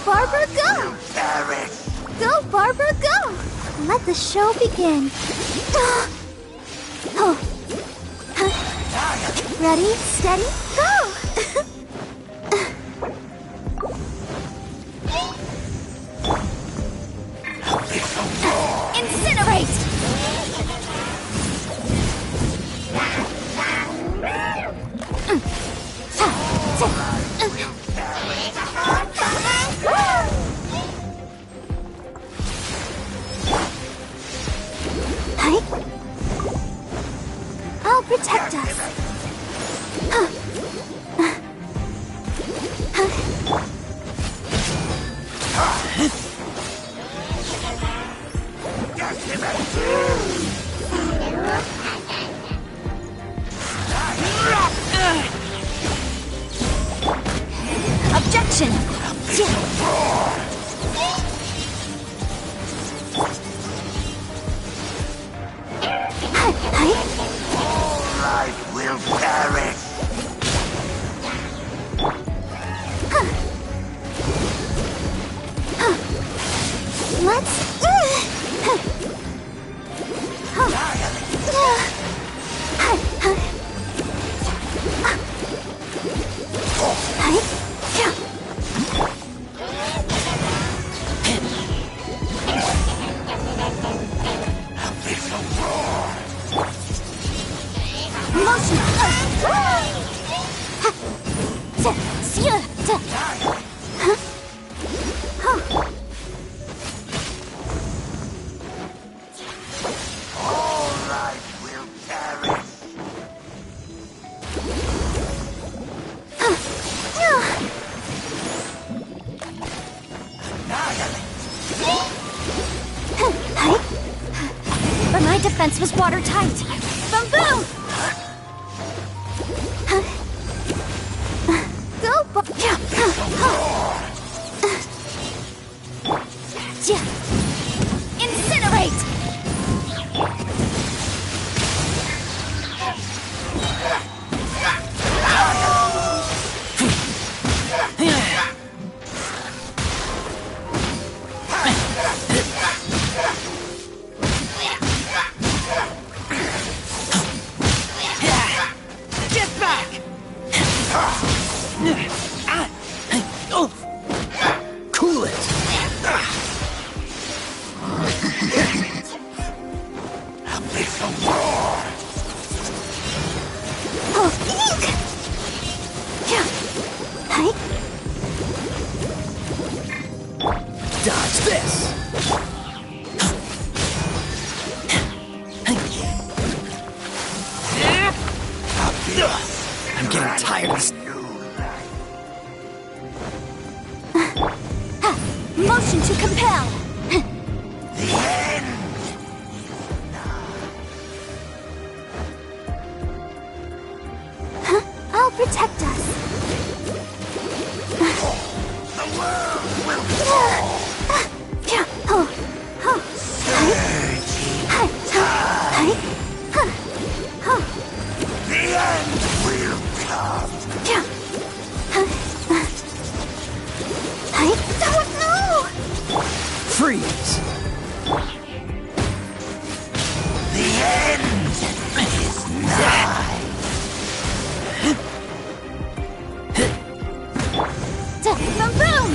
Barbara, go! Go, Barbara, go! Let the show begin. Ready, steady, go! Incinerate! I'll protect us. Objection! Life will perish. Let's... But my defense was watertight. Boom, boom! Go, Incinerate! Get back! Cool it! Dodge this! I'm getting tired of this. Motion to compel! The end. I'll protect us. The world will fall. The end will come. Don't know! Freeze! The end is nigh. Boom, boom!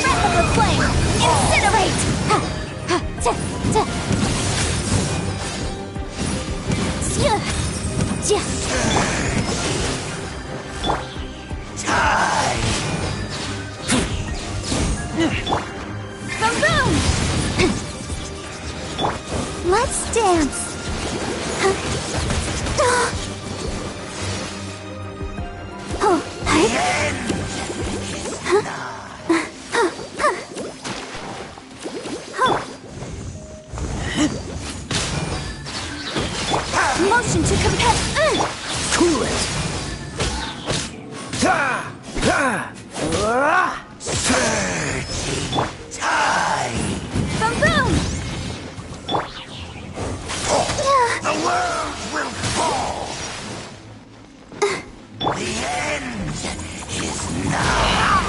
Breath of the flame! Incinerate! Boom, boom! Let's dance! Surging tide. Boom boom! The world will fall. The end is nigh.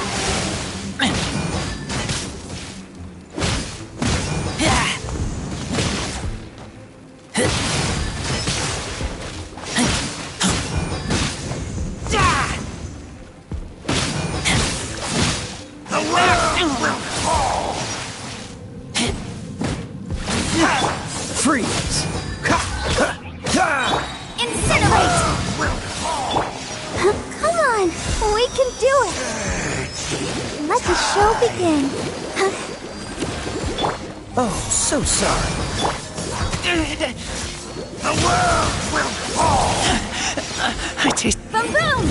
The world will fall. Freeze! Incinerate! Will fall. Come on, we can do it. Let the show begin. Oh, so sorry. The world will fall. I taste. Boom boom!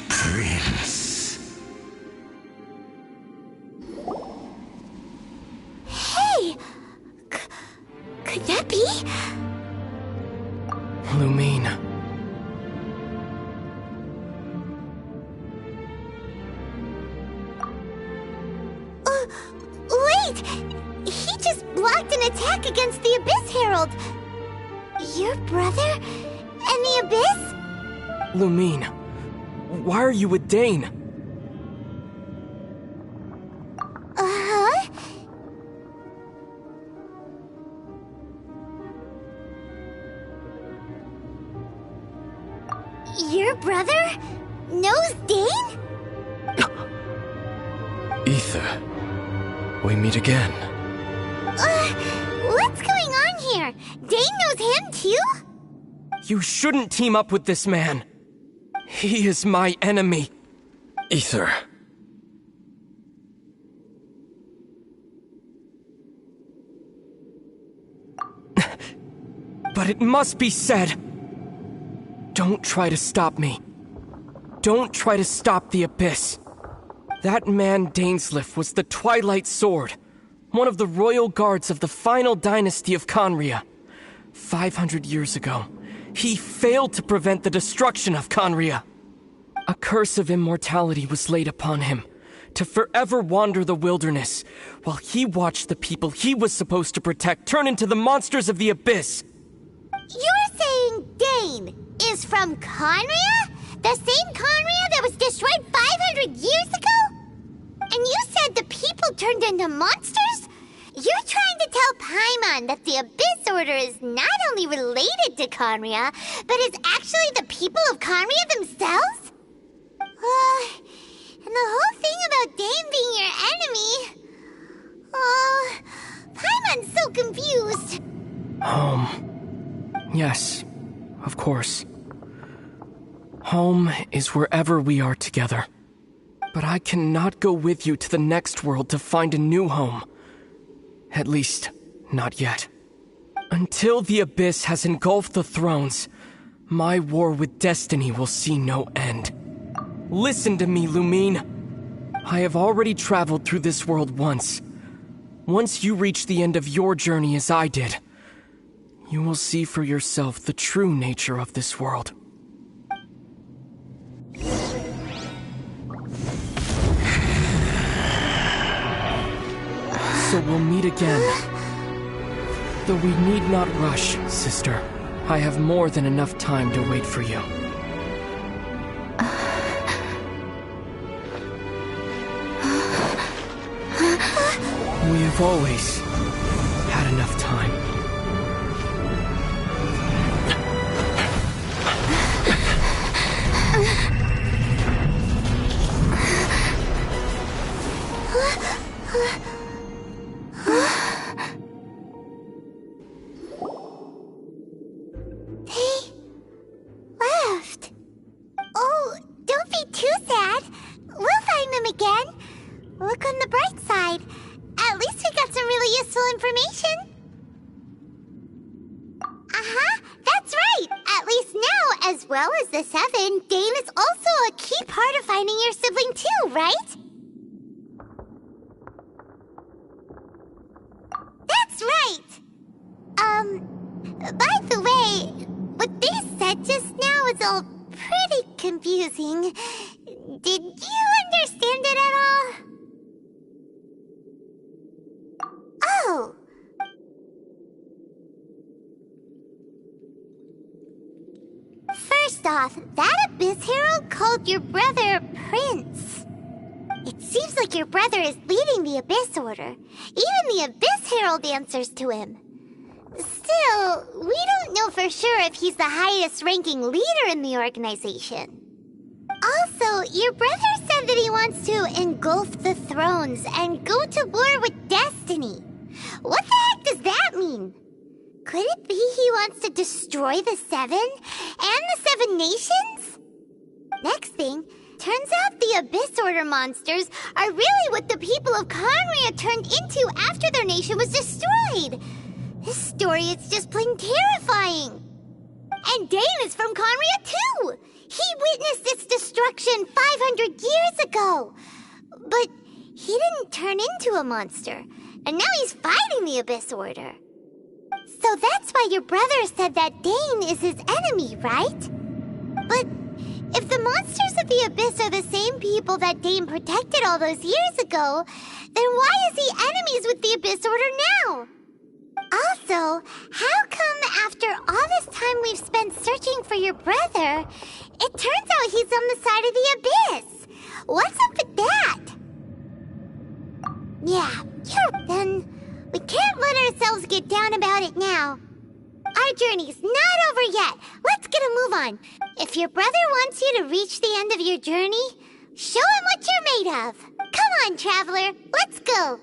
Prince. Hey! Could that be? Lumine. Wait! He just blocked an attack against the Abyss Herald! Your brother? And the Abyss? Lumine. Why are you with Dane? Uh-huh? Your brother knows Dane? Ether. We meet again. What's going on here? Dane knows him too? You shouldn't team up with this man. He is my enemy. Ether. But it must be said. Don't try to stop me. Don't try to stop the Abyss. That man Dainsleif was the Twilight Sword, one of the royal guards of the final dynasty of Conria. 500 years ago, he failed to prevent the destruction of Conria. A curse of immortality was laid upon him, to forever wander the wilderness, while he watched the people he was supposed to protect turn into the monsters of the Abyss. You're saying Dane is from Conria? The same Conria that was destroyed 500 years ago? And you said the people turned into monsters? You're trying to tell Paimon that the Abyss Order is not only related to Conria, but is actually the people of Conria themselves? And the whole thing about Dane being your enemy... Paimon's so confused. Yes, of course. Home is wherever we are together. But I cannot go with you to the next world to find a new home. At least, not yet. Until the Abyss has engulfed the thrones, my war with destiny will see no end. Listen to me, Lumine. I have already traveled through this world once. Once you reach the end of your journey as I did, you will see for yourself the true nature of this world. So we'll meet again. Though we need not rush, sister. I have more than enough time to wait for you. We have always had enough time. They left. Oh, don't be too sad. We'll find them again. Look on the bright side. At least we got some really useful information. Uh-huh, that's right. At least now, as well as the 7, Dane is also a key part of finding your sibling too, right? That's right. By the way, what they said just now is all pretty confusing. Did you understand it at all? Oh. First off, that Abyss Herald called your brother Prince. It seems like your brother is leading the Abyss Order. Even the Abyss Herald answers to him. Still, we don't know for sure if he's the highest ranking leader in the organization. Also, your brother said that he wants to engulf the thrones and go to war with Destiny. What the heck does that mean? Could it be he wants to destroy the 7 and the 7 nations? Next thing, turns out the Abyss Order monsters are really what the people of Conria turned into after their nation was destroyed. This story is just plain terrifying. And Dane is from Conria too. He witnessed its destruction 500 years ago. But he didn't turn into a monster. And now he's fighting the Abyss Order. So that's why your brother said that Dane is his enemy, right? But if the monsters of the Abyss are the same people that Dane protected all those years ago, then why is he enemies with the Abyss Order now? Also, how come after all this time we've spent searching for your brother, it turns out he's on the side of the Abyss? What's up with that? Yeah, then we can't let ourselves get down about it now. Our journey's not over yet. Let's get a move on. If your brother wants you to reach the end of your journey, show him what you're made of. Come on, traveler, let's go.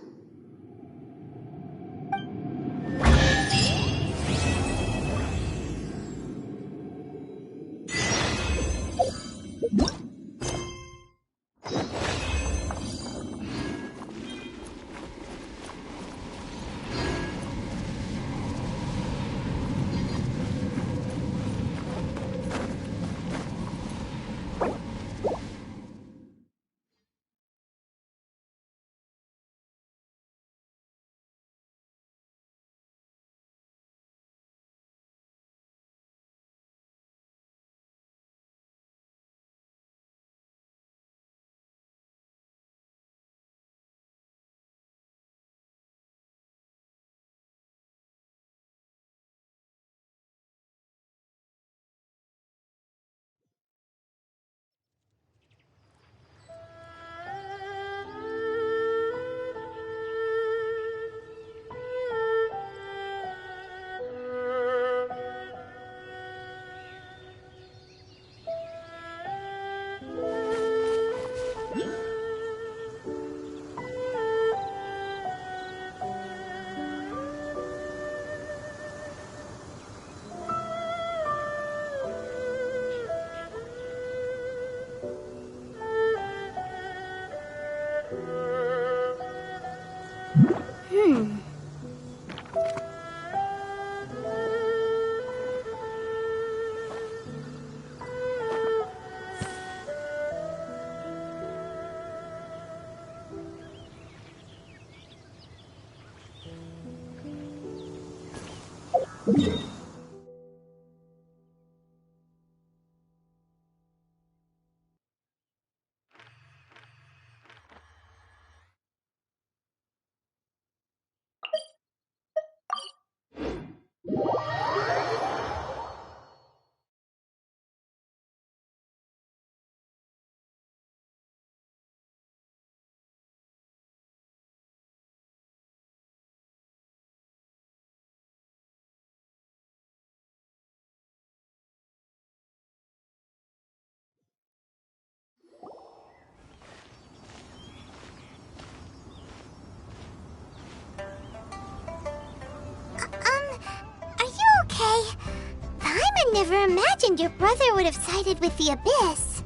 never imagined your brother would have sided with the Abyss.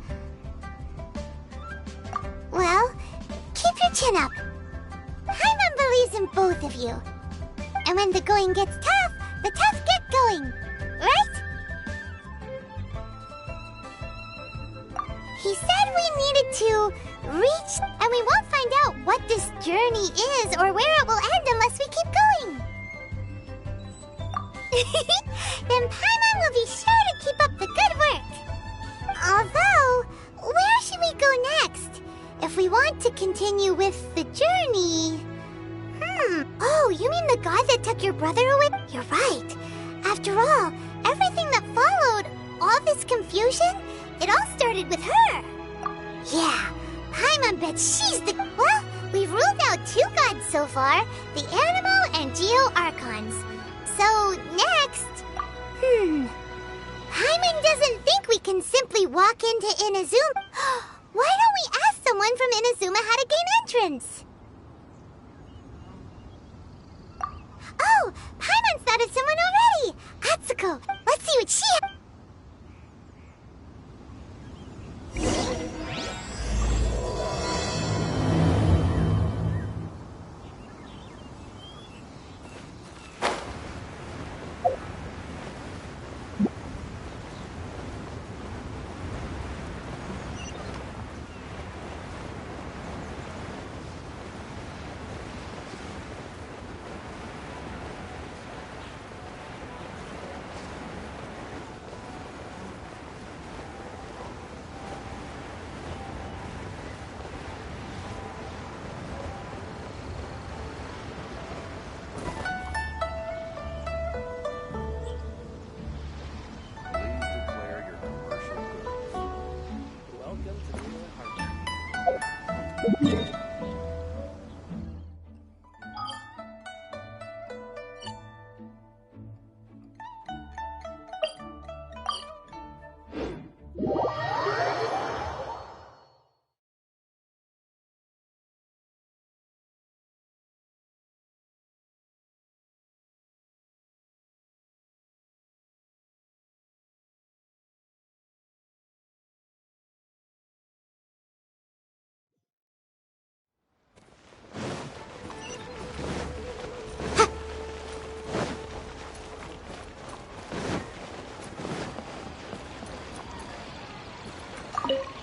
Well, keep your chin up. Paimon believes in both of you. And when the going gets tough, the tough get going. Right? He said we needed to reach, and we won't find out what this journey is or where it will end unless we keep going. Then Paimon will be sure to keep up the good work. Although, where should we go next? If we want to continue with the journey... Oh, you mean the god that took your brother away? You're right. After all, everything that followed, all this confusion, it all started with her. Yeah, Paimon bets she's the... Well, we've ruled out 2 gods so far, the Animo and Geo Archons. So, next... Paimon doesn't think we can simply walk into Inazuma. Why don't we ask someone from Inazuma how to gain entrance? Oh, Paimon's thought of someone already! Atsuko, let's see what she...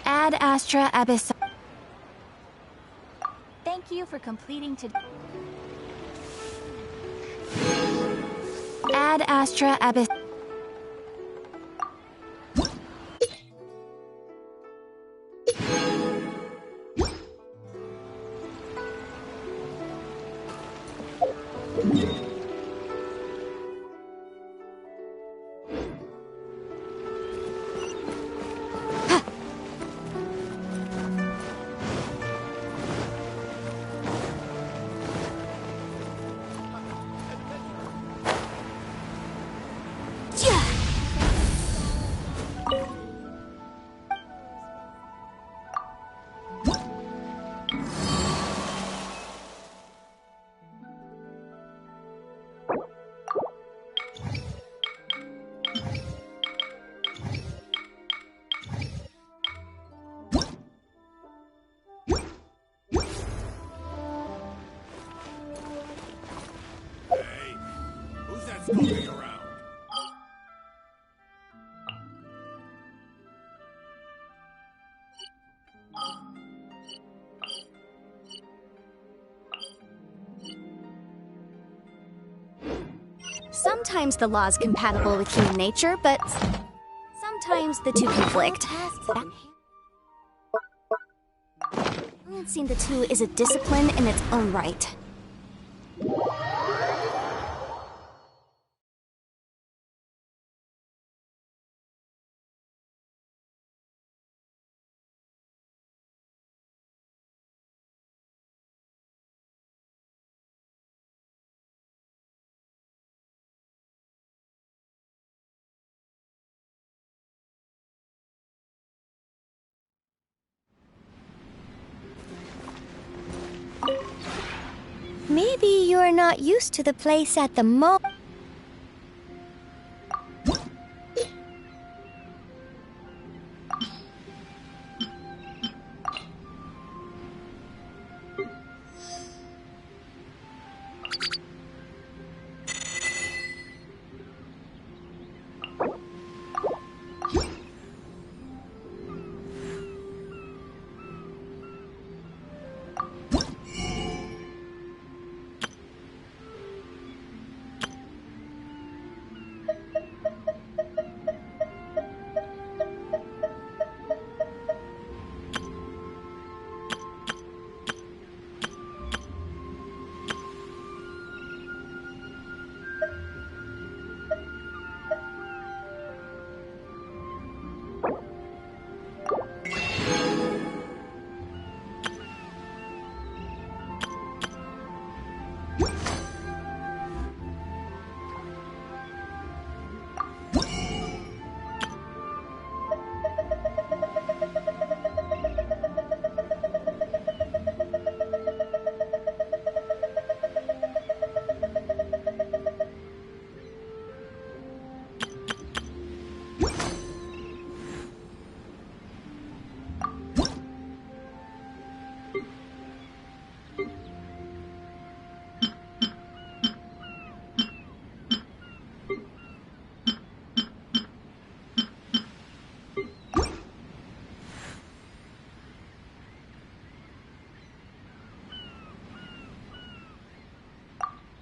Ad Astra Abyss. Thank you for completing today. Ad Astra Abyss. Moving around. Sometimes the law is compatible with human nature, but sometimes the two conflict. Balancing the two is a discipline in its own right. Maybe you're not used to the place at the moment.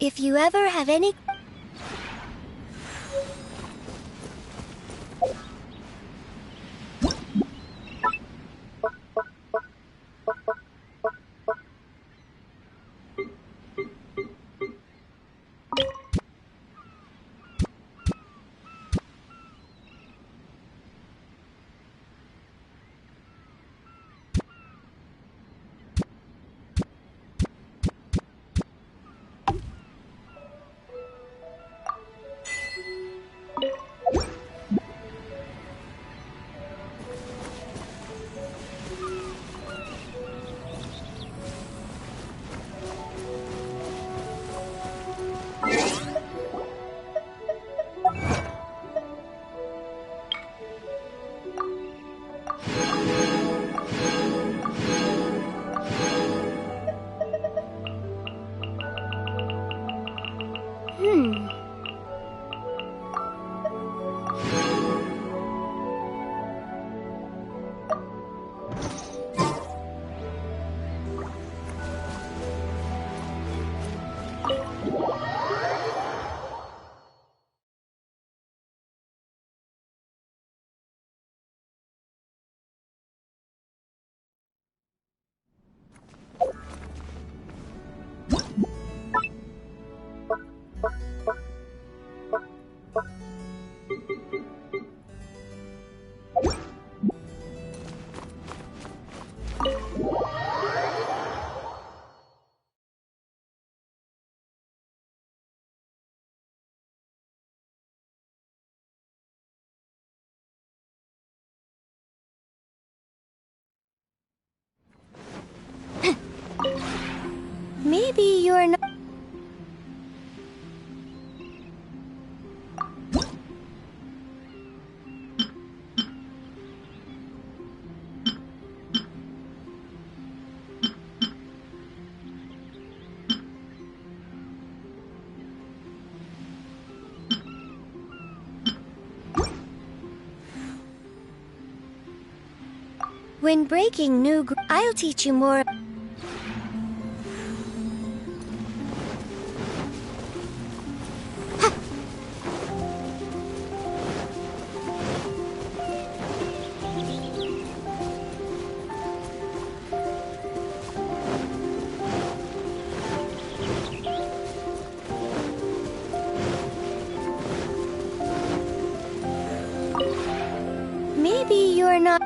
If you ever have any... Maybe you're not... When breaking I'll teach you more... Maybe you're not...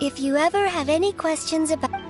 If you ever have any questions about...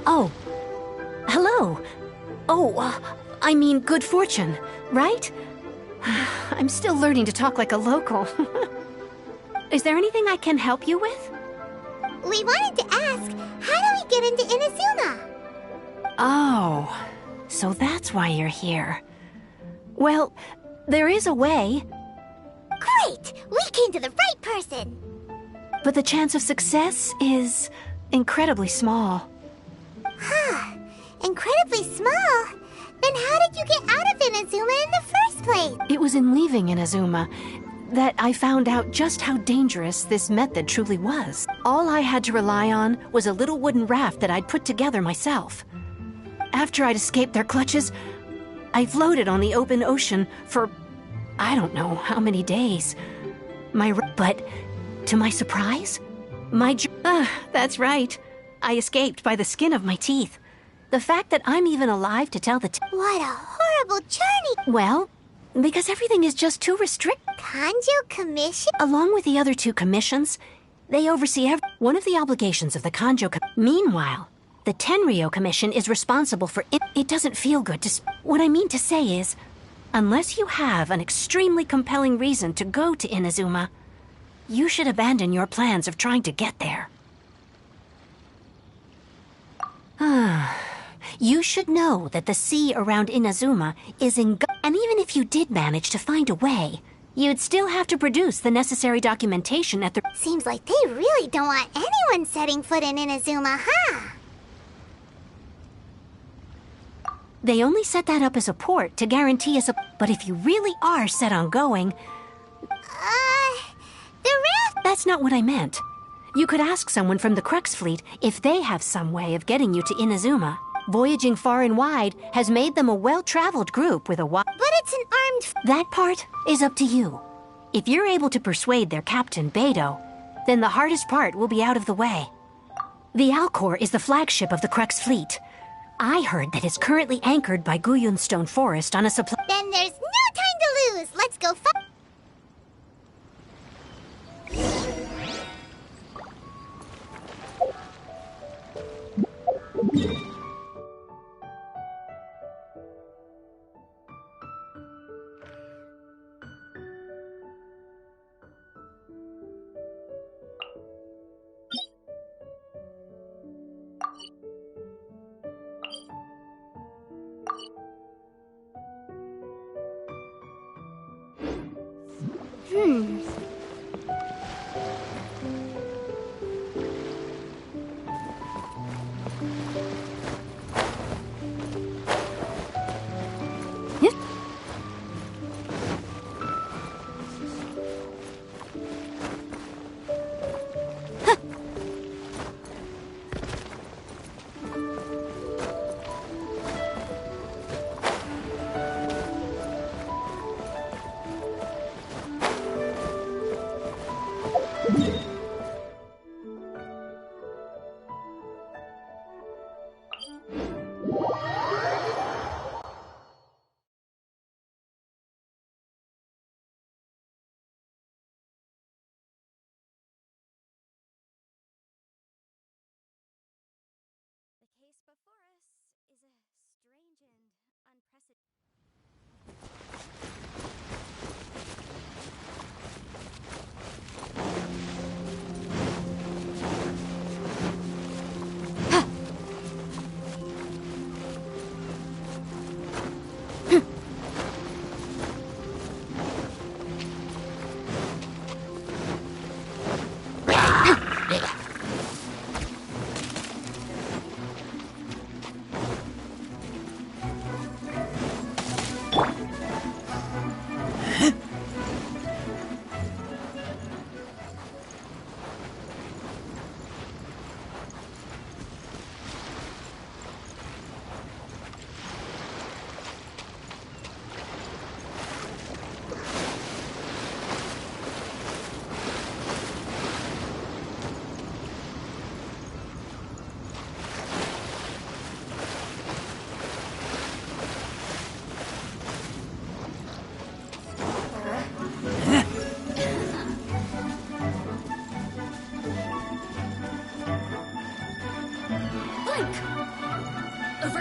Oh. Hello. Oh, I mean good fortune, right? I'm still learning to talk like a local. Is there anything I can help you with? We wanted to ask, how do we get into Inazuma? Oh, so that's why you're here. Well, there is a way, Great! We came to the right person! but the chance of success is incredibly small. Incredibly small? Then how did you get out of Inazuma in the first place? It was in leaving Inazuma that I found out just how dangerous this method truly was. All I had to rely on was a little wooden raft that I'd put together myself. After I'd escaped their clutches, I floated on the open ocean for I don't know how many days. But to my surprise, that's right. I escaped by the skin of my teeth. The fact that I'm even alive to tell the What a horrible journey! well, because everything is just too restricted. Kanjo Commission? Along with the other two commissions, they oversee one of the obligations of the Kanjo Meanwhile, the Tenryo Commission is responsible for it. It doesn't feel good to... What I mean to say is, unless you have an extremely compelling reason to go to Inazuma, you should abandon your plans of trying to get there. You should know that the sea around Inazuma is and even if you did manage to find a way, you'd still have to produce the necessary documentation at the... Seems like they really don't want anyone setting foot in Inazuma, huh? They only set that up as a port to guarantee us a... But if you really are set on going... The raft... That's not what I meant. You could ask someone from the Crux Fleet if they have some way of getting you to Inazuma. Voyaging far and wide has made them a well-traveled group with a But it's an armed... That part is up to you. If you're able to persuade their captain, Beidou, then the hardest part will be out of the way. The Alcor is the flagship of the Crux Fleet. I heard that it's currently anchored by Guyun Stone Forest on a supply... Then there's no time to lose! Let's go fight!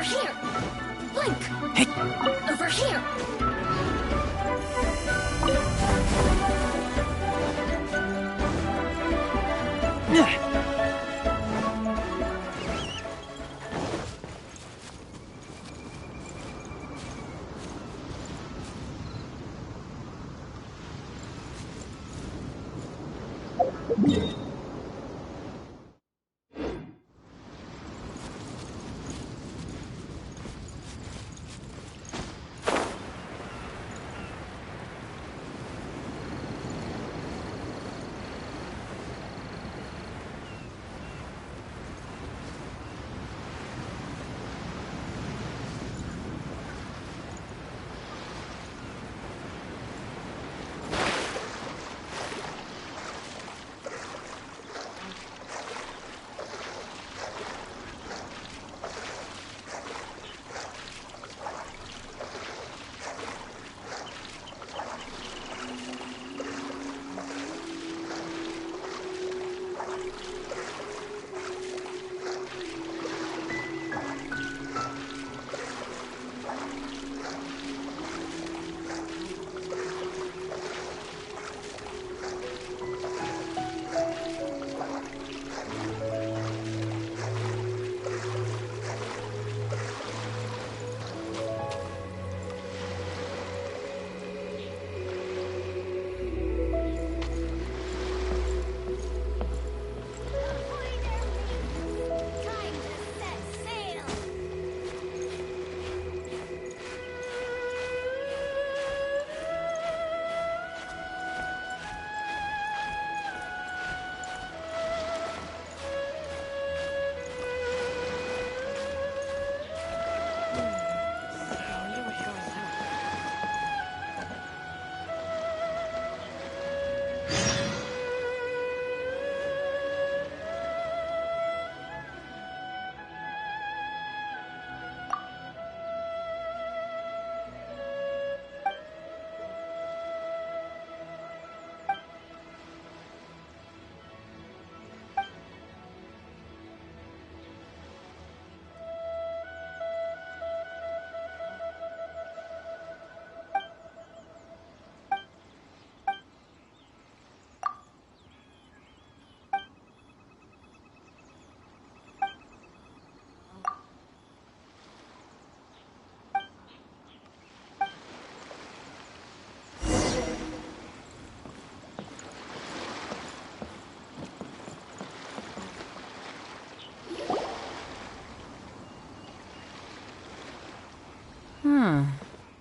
here! Link! Hey. Over here!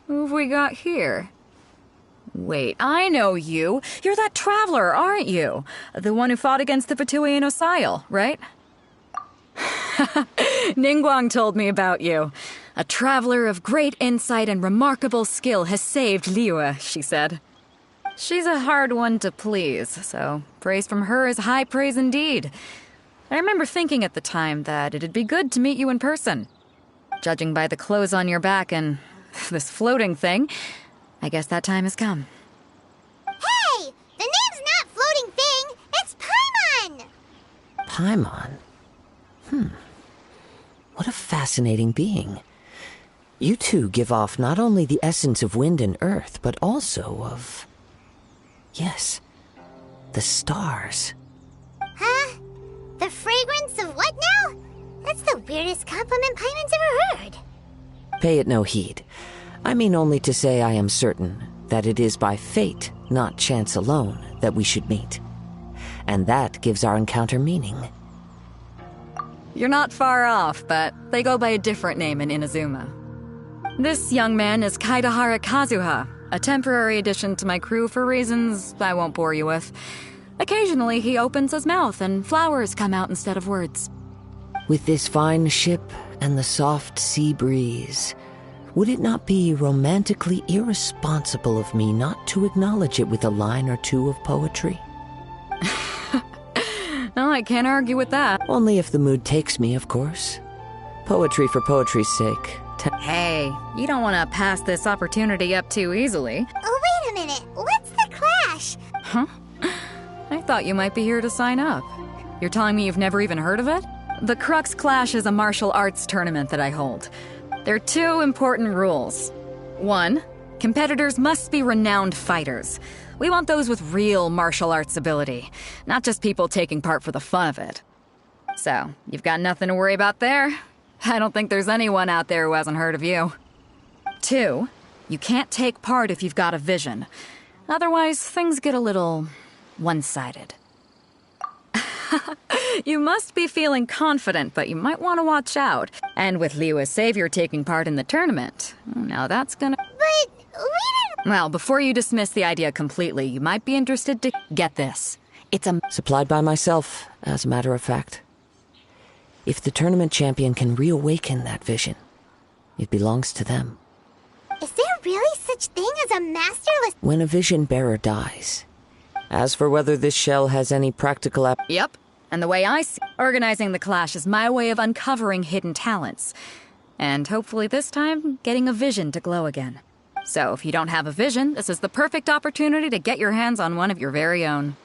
Who have we got here? Wait, I know you. You're that traveler, aren't you? The one who fought against the Fatui and Osile, right? Ningguang told me about you. A traveler of great insight and remarkable skill has saved Liyue, she said. She's a hard one to please, so praise from her is high praise indeed. I remember thinking at the time that it'd be good to meet you in person. Judging by the clothes on your back and this floating thing, I guess that time has come. Hey! The name's not Floating Thing, it's Paimon! Paimon? What a fascinating being. You two give off not only the essence of wind and earth, but also of... yes, the stars. Huh? The fragrance of what now? That's the weirdest compliment Paimon's ever heard. Pay it no heed. I mean only to say I am certain that it is by fate, not chance alone, that we should meet. And that gives our encounter meaning. You're not far off, but they go by a different name in Inazuma. This young man is Kaidahara Kazuha, a temporary addition to my crew for reasons I won't bore you with. Occasionally he opens his mouth and flowers come out instead of words. With this fine ship and the soft sea breeze, would it not be romantically irresponsible of me not to acknowledge it with a line or two of poetry? No, I can't argue with that. Only if the mood takes me, of course. Poetry for poetry's sake. Hey, you don't want to pass this opportunity up too easily. Oh, wait a minute. What's the clash? Huh? I thought you might be here to sign up. You're telling me you've never even heard of it? The Crux Clash is a martial arts tournament that I hold. There are two important rules. One, competitors must be renowned fighters. We want those with real martial arts ability, not just people taking part for the fun of it. So, you've got nothing to worry about there. I don't think there's anyone out there who hasn't heard of you. Two, you can't take part if you've got a vision. Otherwise, things get a little one-sided. You must be feeling confident, but you might want to watch out. And with Liyue's savior taking part in the tournament, now that's gonna... But we didn't... Well, before you dismiss the idea completely, you might be interested to get this. It's a... Supplied by myself, as a matter of fact. If the tournament champion can reawaken that vision, it belongs to them. Is there really such thing as a masterless... When a vision bearer dies. As for whether this shell has any practical Yep. And the way I see organizing the clash is my way of uncovering hidden talents. And hopefully this time, getting a vision to glow again. So if you don't have a vision, this is the perfect opportunity to get your hands on one of your very own.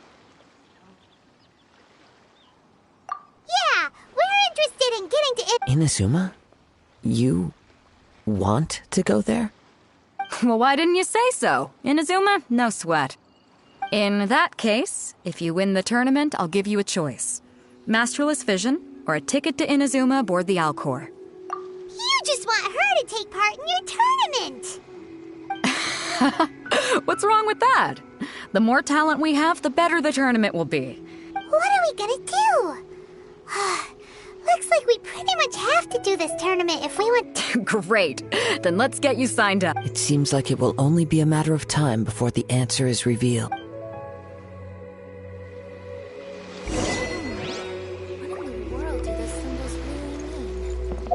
Yeah, we're interested in getting to... Inazuma? You want to go there? Well, why didn't you say so? Inazuma, no sweat. In that case, if you win the tournament, I'll give you a choice. Masterless Vision, or a ticket to Inazuma aboard the Alcor. You just want her to take part in your tournament! What's wrong with that? The more talent we have, the better the tournament will be. What are we gonna do? Looks like we pretty much have to do this tournament if we want... Great. Then let's get you signed up. It seems like it will only be a matter of time before the answer is revealed. What in the world do those symbols really mean?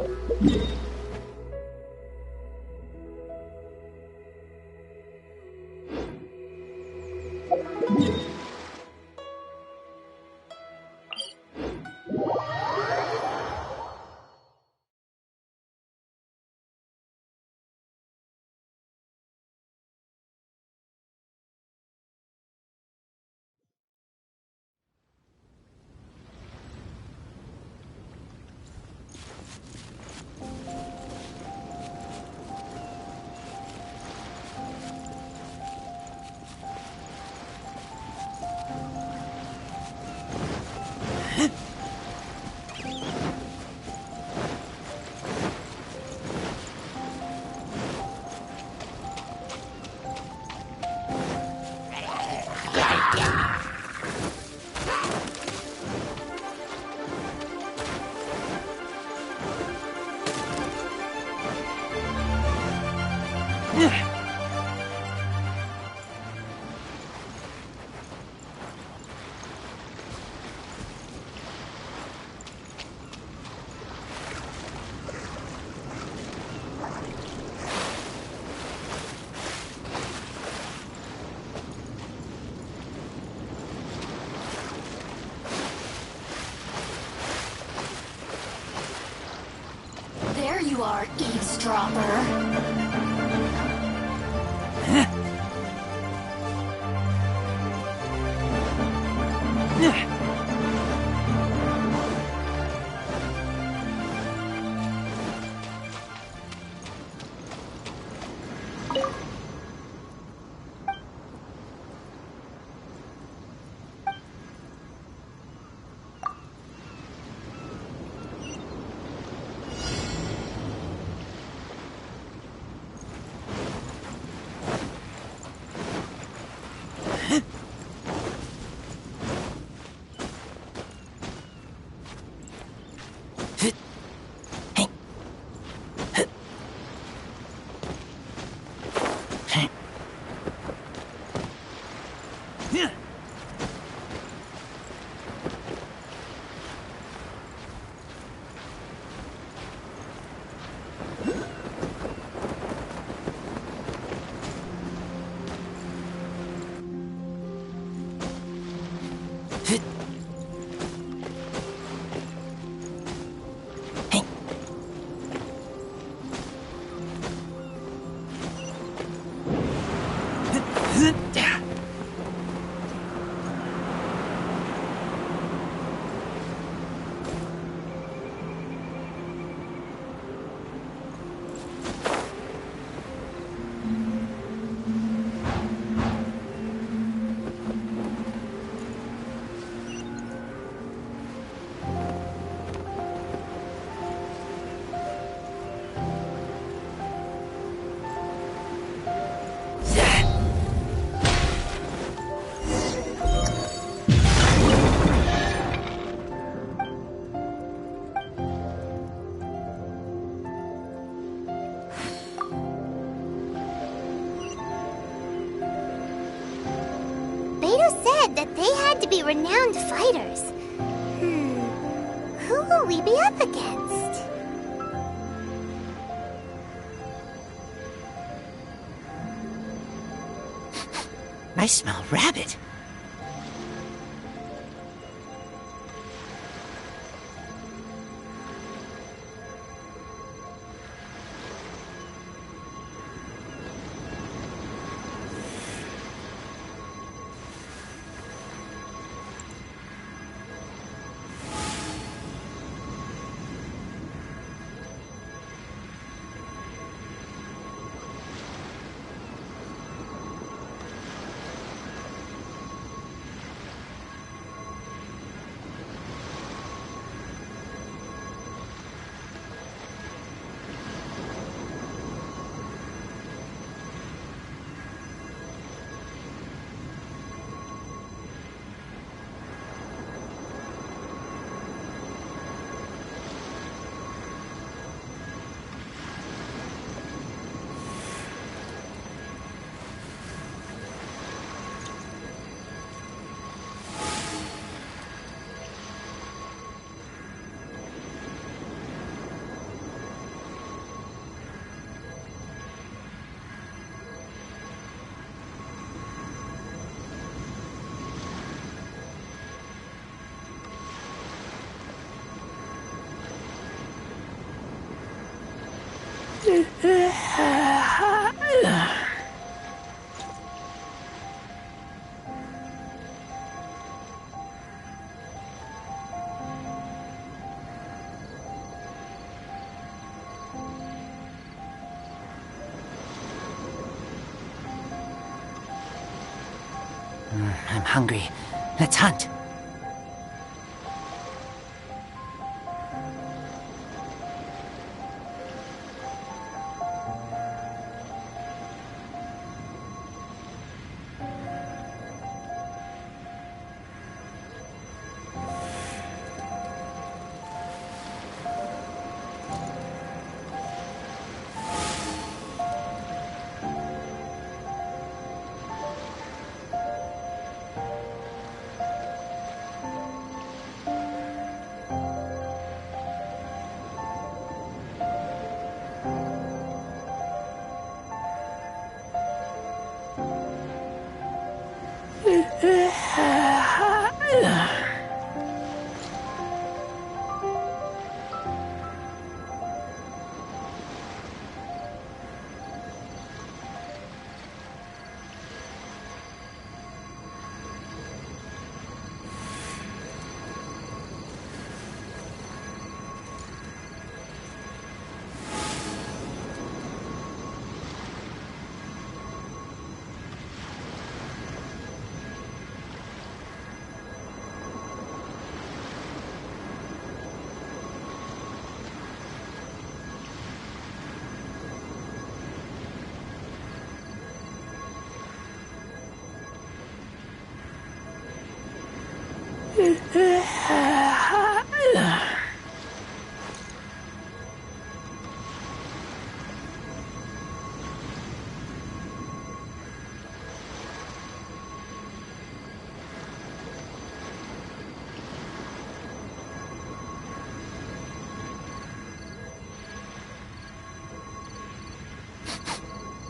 There you are, eavesdropper. said that they had to be renowned fighters. Who will we be up against? I smell rabbit. I'm hungry. Let's hunt.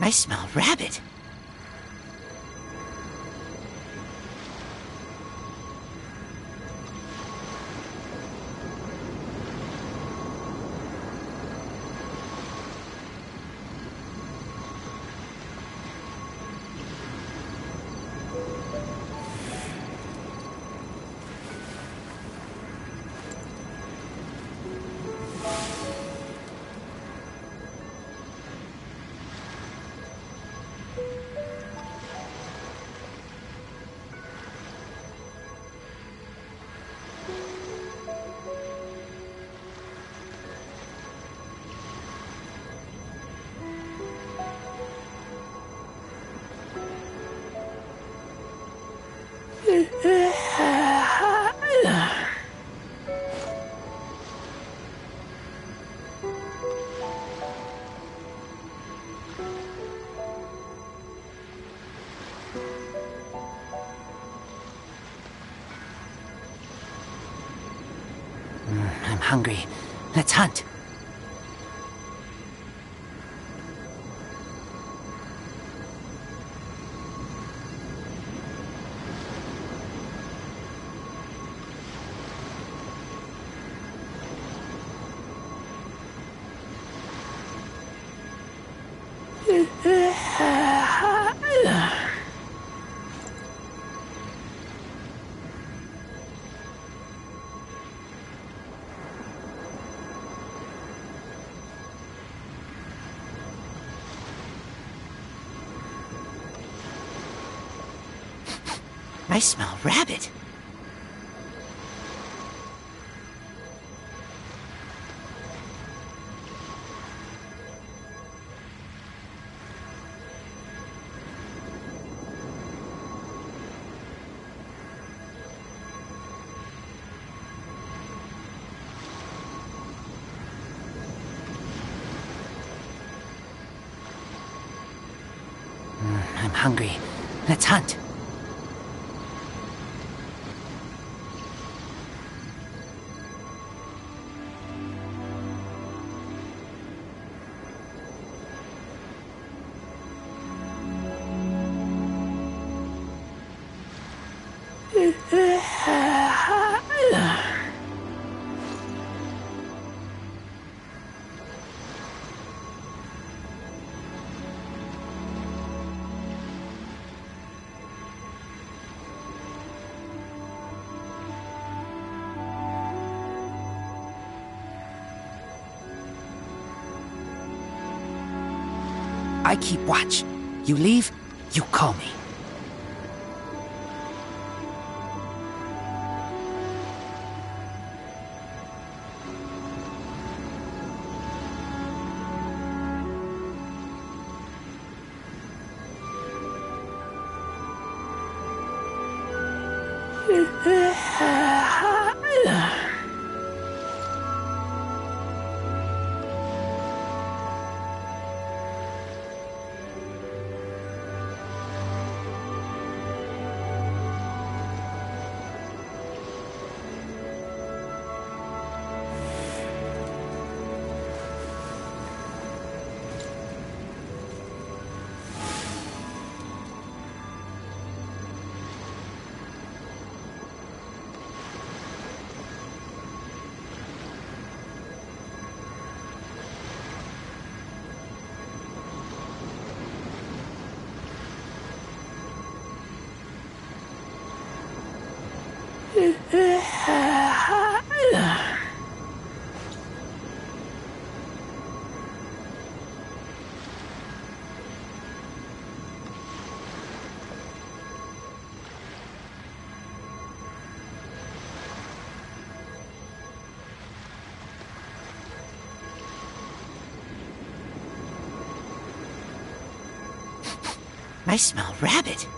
I smell rabbit. I'm hungry. Let's hunt. I smell rabbit. I'm hungry. Let's hunt. I keep watch. You leave, you call me. I smell rabbit.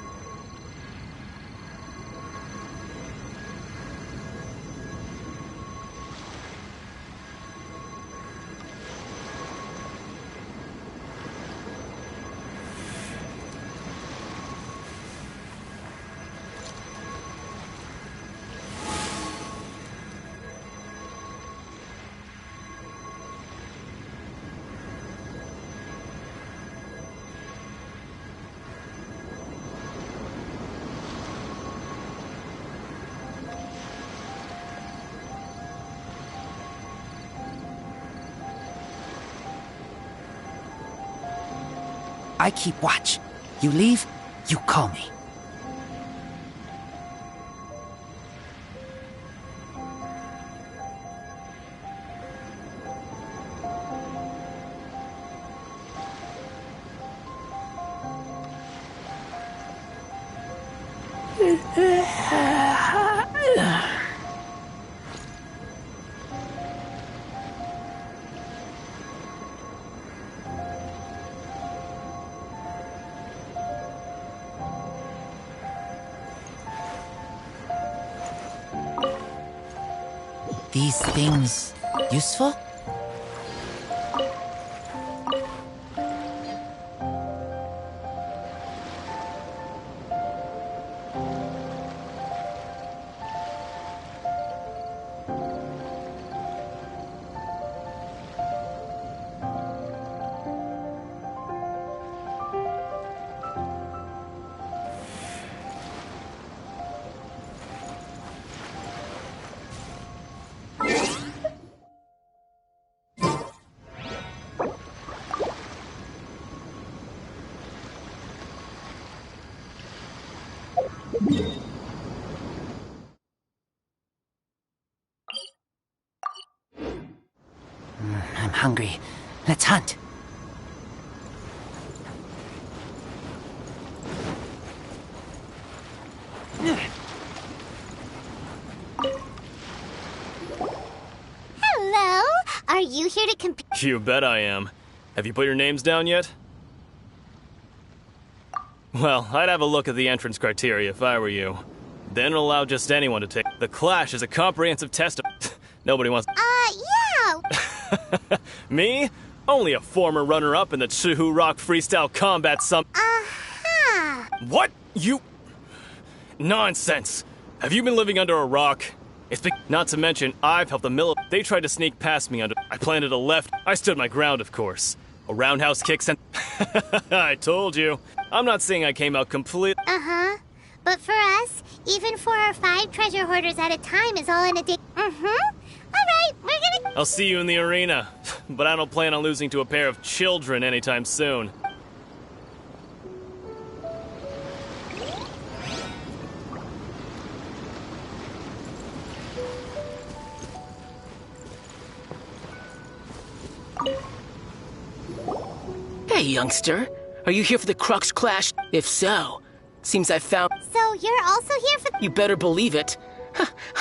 I keep watch. You leave, you call me. These things useful? I'm hungry. Let's hunt. Hello? Are you here to compete? You bet I am. Have you put your names down yet? Well, I'd have a look at the entrance criteria if I were you. Then allow just anyone to take. The Clash is a comprehensive test of. Nobody wants. Yeah. Me? Only a former runner-up in the Chihu Rock Freestyle Combat What? You. Nonsense. Have you been living under a rock? It's been. Not to mention, I've helped the military. They tried to sneak past me under. I planted a left. I stood my ground, of course. A roundhouse kick sent. I told you. I'm not saying I came out complete. But for us, even 4 or 5 treasure hoarders at a time is all in a day. Alright, we're gonna. I'll see you in the arena. But I don't plan on losing to a pair of children anytime soon. Hey, youngster. Are you here for the Crux Clash? If so, seems I found... So you're also here for... You better believe it.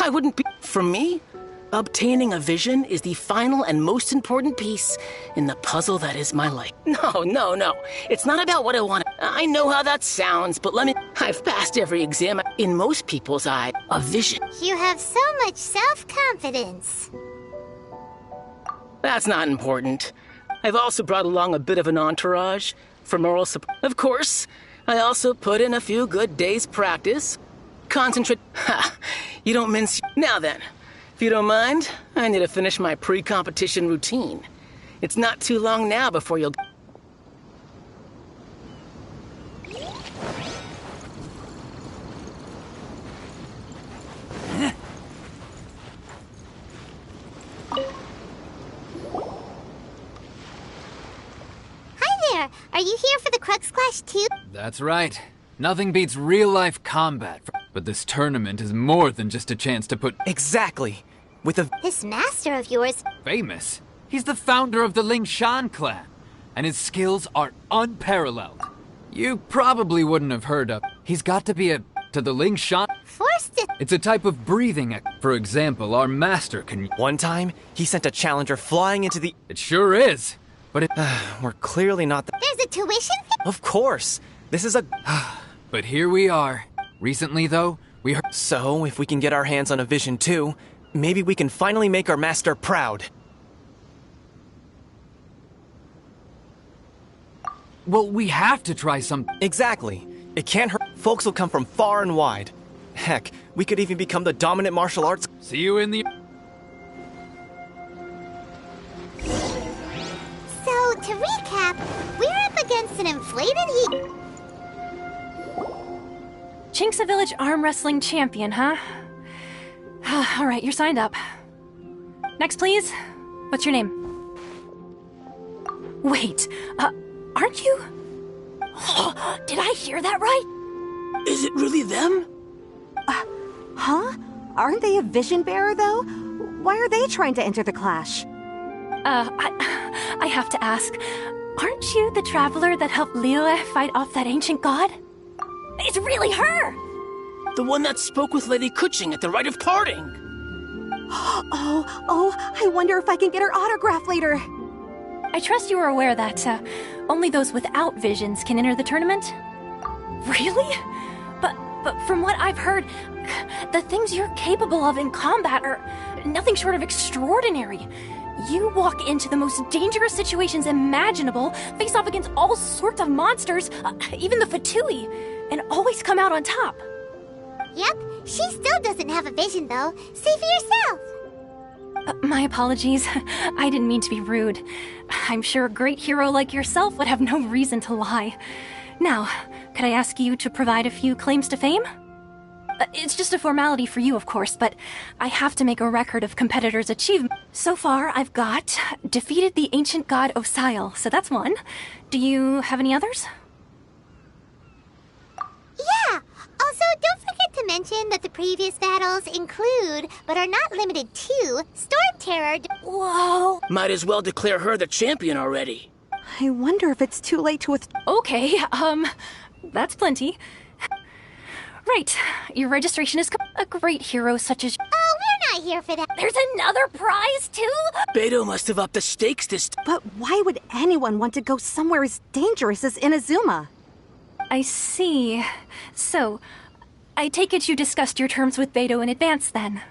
I wouldn't be... For me, obtaining a vision is the final and most important piece in the puzzle that is my life. No. It's not about what I want. I know how that sounds, but let me... I've passed every exam. In most people's eye, a vision. You have so much self-confidence. That's not important. I've also brought along a bit of an entourage for moral support. Of course, I also put in a few good days' practice. Concentrate. Ha! You don't mince. Now then, if you don't mind, I need to finish my pre-competition routine. It's not too long now before you'll... Are you here for the Crux Clash too? That's right. Nothing beats real-life combat. But this tournament is more than just a chance to put... Exactly. With a... This master of yours... Famous. He's the founder of the Lingshan clan. And his skills are unparalleled. You probably wouldn't have heard of... He's got to be to the Lingshan... Forced it... It's a type of breathing... For example, our master can... One time, he sent a challenger flying into the... It sure is. But it... We're clearly not the... There's a tuition fee? Of course. This is a... But here we are. Recently, though, we heard... So, if we can get our hands on a vision too, maybe we can finally make our master proud. Well, we have to try some... Exactly. It can't hurt. Folks will come from far and wide. Heck, we could even become the dominant martial arts... See you in the... So, to recap, we're up against an inflated heat... Chinksa Village arm wrestling champion, huh? Alright, you're signed up. Next, please. What's your name? Wait, aren't you? Did I hear that right? Is it really them? Huh? Aren't they a vision bearer, though? Why are they trying to enter the Clash? I have to ask, aren't you the traveler that helped Liyue fight off that ancient god? It's really her! The one that spoke with Lady Kuching at the rite of parting. Oh, I wonder if I can get her autograph later. I trust you are aware that only those without visions can enter the tournament? Really? But from what I've heard, the things you're capable of in combat are nothing short of extraordinary. You walk into the most dangerous situations imaginable, face off against all sorts of monsters, even the Fatui, and always come out on top. Yep, she still doesn't have a vision though. See for yourself. My apologies. I didn't mean to be rude. I'm sure a great hero like yourself would have no reason to lie. Now, could I ask you to provide a few claims to fame? It's just a formality for you, of course, but I have to make a record of competitors' achievement. So far, I've got defeated the ancient god Osile, so that's one. Do you have any others? Yeah! Also, don't forget to to mention that the previous battles include, but are not limited to, Storm Terror. Whoa. Might as well declare her the champion already. I wonder if it's too late to Okay, that's plenty. Right, your registration is a great hero such as... Oh, we're not here for that. There's another prize, too? Beto must have upped the stakes this time. But why would anyone want to go somewhere as dangerous as Inazuma? I see. So, I take it you discussed your terms with Beto in advance, then?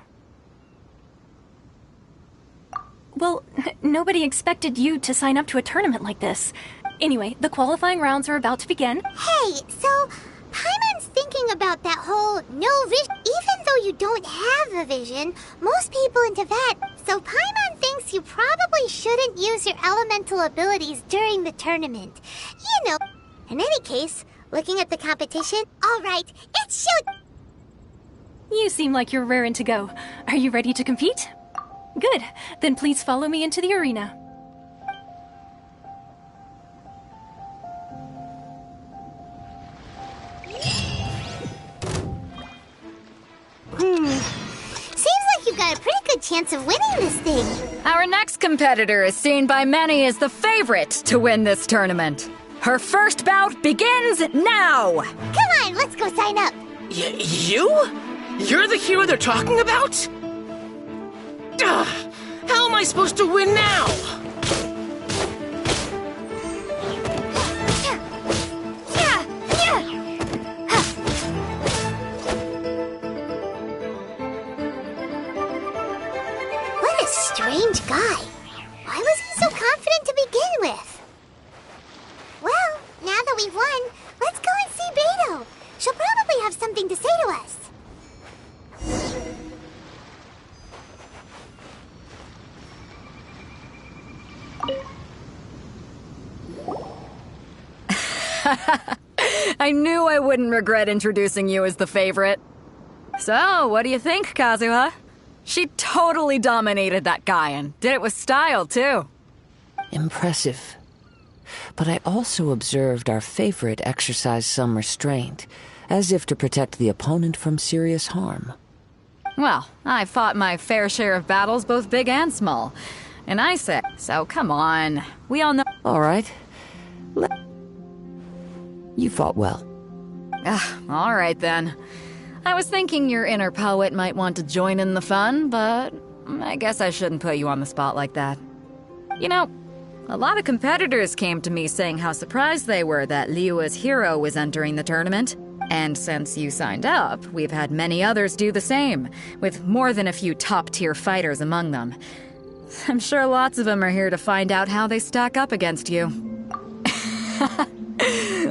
Well, nobody expected you to sign up to a tournament like this. Anyway, the qualifying rounds are about to begin. Hey, so Paimon's thinking about that whole no vision. Even though you don't have a vision, most people in Tibet. So Paimon thinks you probably shouldn't use your elemental abilities during the tournament. You know, in any case, looking at the competition, all right, it's shoot. You seem like you're raring to go. Are you ready to compete? Good. Then please follow me into the arena. Seems like you've got a pretty good chance of winning this thing. Our next competitor is seen by many as the favorite to win this tournament. Her first bout begins now! Come on, let's go sign up. You? You're the hero they're talking about? Ugh, how am I supposed to win now? What a strange guy. Why was he so confident to begin with? Well, now that we've won, let's go and see Beto. She'll probably have something to say to us. I knew I wouldn't regret introducing you as the favorite. So, what do you think, Kazuha? She totally dominated that guy and did it with style, too. Impressive. But I also observed our favorite exercise some restraint, as if to protect the opponent from serious harm. Well, I fought my fair share of battles, both big and small. And I said, so come on. We all know... All right. You fought well. All right, then. I was thinking your inner poet might want to join in the fun, but I guess I shouldn't put you on the spot like that. You know, a lot of competitors came to me saying how surprised they were that Liyue's hero was entering the tournament. And since you signed up, we've had many others do the same, with more than a few top-tier fighters among them. I'm sure lots of them are here to find out how they stack up against you.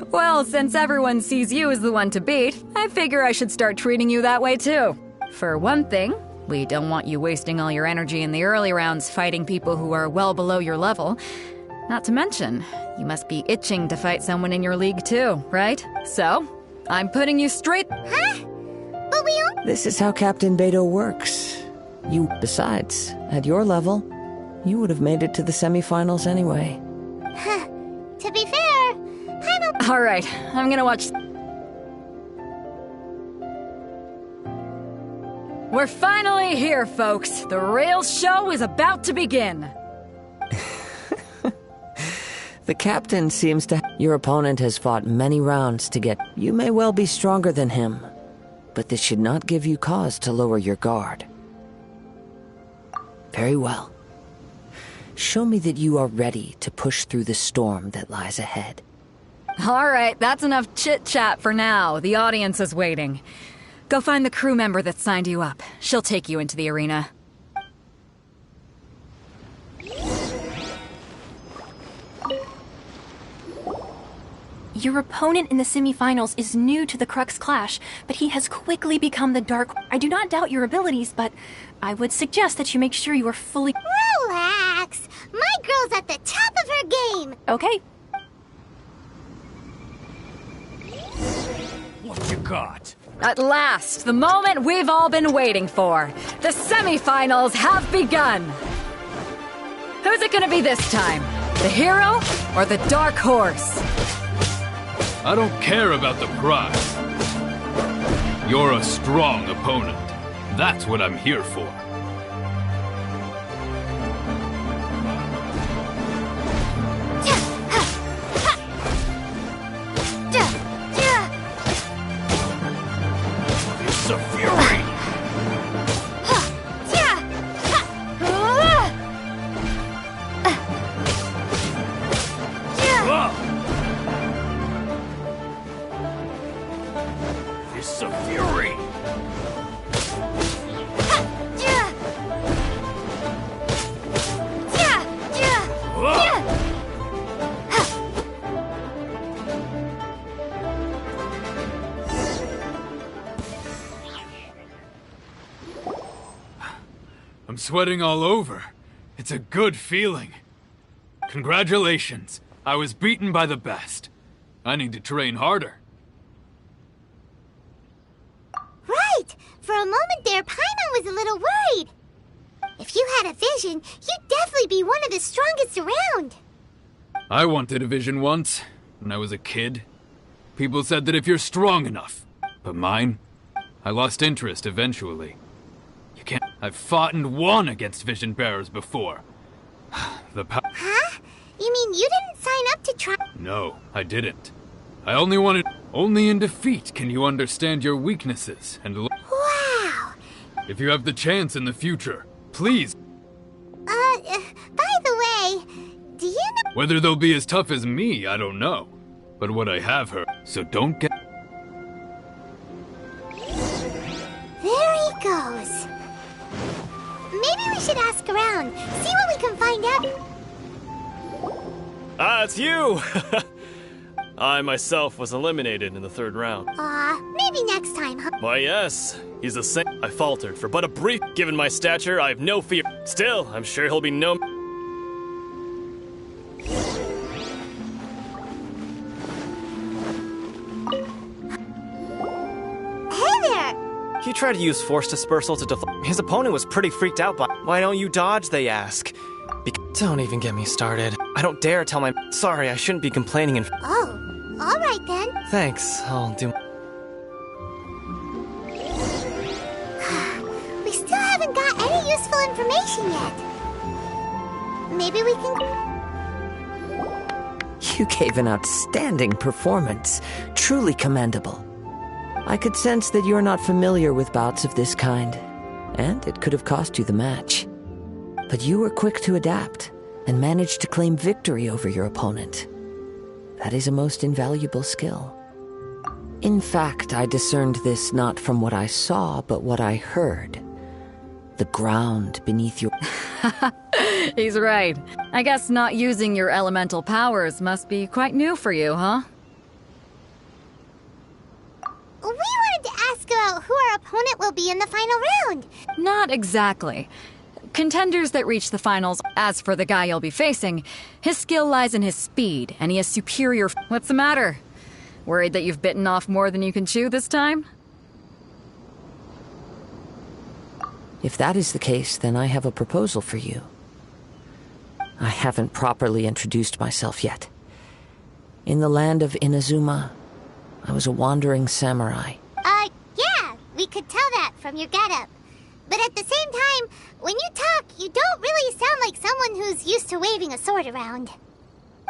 Well, since everyone sees you as the one to beat, I figure I should start treating you that way too. For one thing, we don't want you wasting all your energy in the early rounds fighting people who are well below your level. Not to mention, you must be itching to fight someone in your league too, right? So, I'm putting you straight... Huh? But we all... This is how Captain Beto works. Besides, at your level, you would have made it to the semifinals anyway. Huh. To be fair, All right, I'm gonna watch... We're finally here, folks. The real show is about to begin. The captain seems to... Your opponent has fought many rounds to get... You may well be stronger than him, but this should not give you cause to lower your guard. Very well. Show me that you are ready to push through the storm that lies ahead. All right, that's enough chit-chat for now. The audience is waiting. Go find the crew member that signed you up. She'll take you into the arena. Your opponent in the semifinals is new to the Crux Clash, but he has quickly become the Dark... I do not doubt your abilities, but I would suggest that you make sure you are fully... relax. My girl's at the top of her game. Okay. What you got? At last, the moment we've all been waiting for. The semifinals have begun. Who's it gonna be this time? The hero or the dark horse? I don't care about the prize. You're a strong opponent. That's what I'm here for. It's a fury! It's a fury! I'm sweating all over. It's a good feeling. Congratulations. I was beaten by the best. I need to train harder. Right! For a moment there, Paimon was a little worried. If you had a vision, you'd definitely be one of the strongest around. I wanted a vision once, when I was a kid. People said that if you're strong enough. But mine? I lost interest eventually. You can't... I've fought and won against vision bearers before. The power... Huh? You mean you didn't sign up to try? No, I didn't. I only wanted... Only in defeat can you understand your weaknesses and... Wow! If you have the chance in the future, please... By the way, do you know... Whether they'll be as tough as me, I don't know. But what I have heard, so don't get... There he goes. Maybe we should ask around, see what we can find out. Ah, it's you! I myself was eliminated in the third round. Maybe next time, huh? Why, yes. He's the same. I faltered for but a brief. Given my stature, I have no fear. Still, I'm sure he'll be no... Hey there! He tried to use force dispersal to deflect. His opponent was pretty freaked out by. Why don't you dodge, they ask. Don't even get me started. I don't dare tell my. Sorry, I shouldn't be complaining and. Oh, alright then. Thanks, I'll do. We still haven't got any useful information yet. Maybe we can... You gave an outstanding performance. Truly commendable. I could sense that you're not familiar with bouts of this kind, and it could have cost you the match. But you were quick to adapt, and managed to claim victory over your opponent. That is a most invaluable skill. In fact, I discerned this not from what I saw, but what I heard. The ground beneath your... He's right. I guess not using your elemental powers must be quite new for you, huh? We wanted to ask about who our opponent will be in the final round. Not exactly. Contenders that reach the finals. As for the guy you'll be facing, his skill lies in his speed, and he has superior... What's the matter? Worried that you've bitten off more than you can chew this time? If that is the case, then I have a proposal for you. I haven't properly introduced myself yet. In the land of Inazuma, I was a wandering samurai. Yeah, we could tell that from your getup. But at the same time, when you talk, you don't really sound like someone who's used to waving a sword around.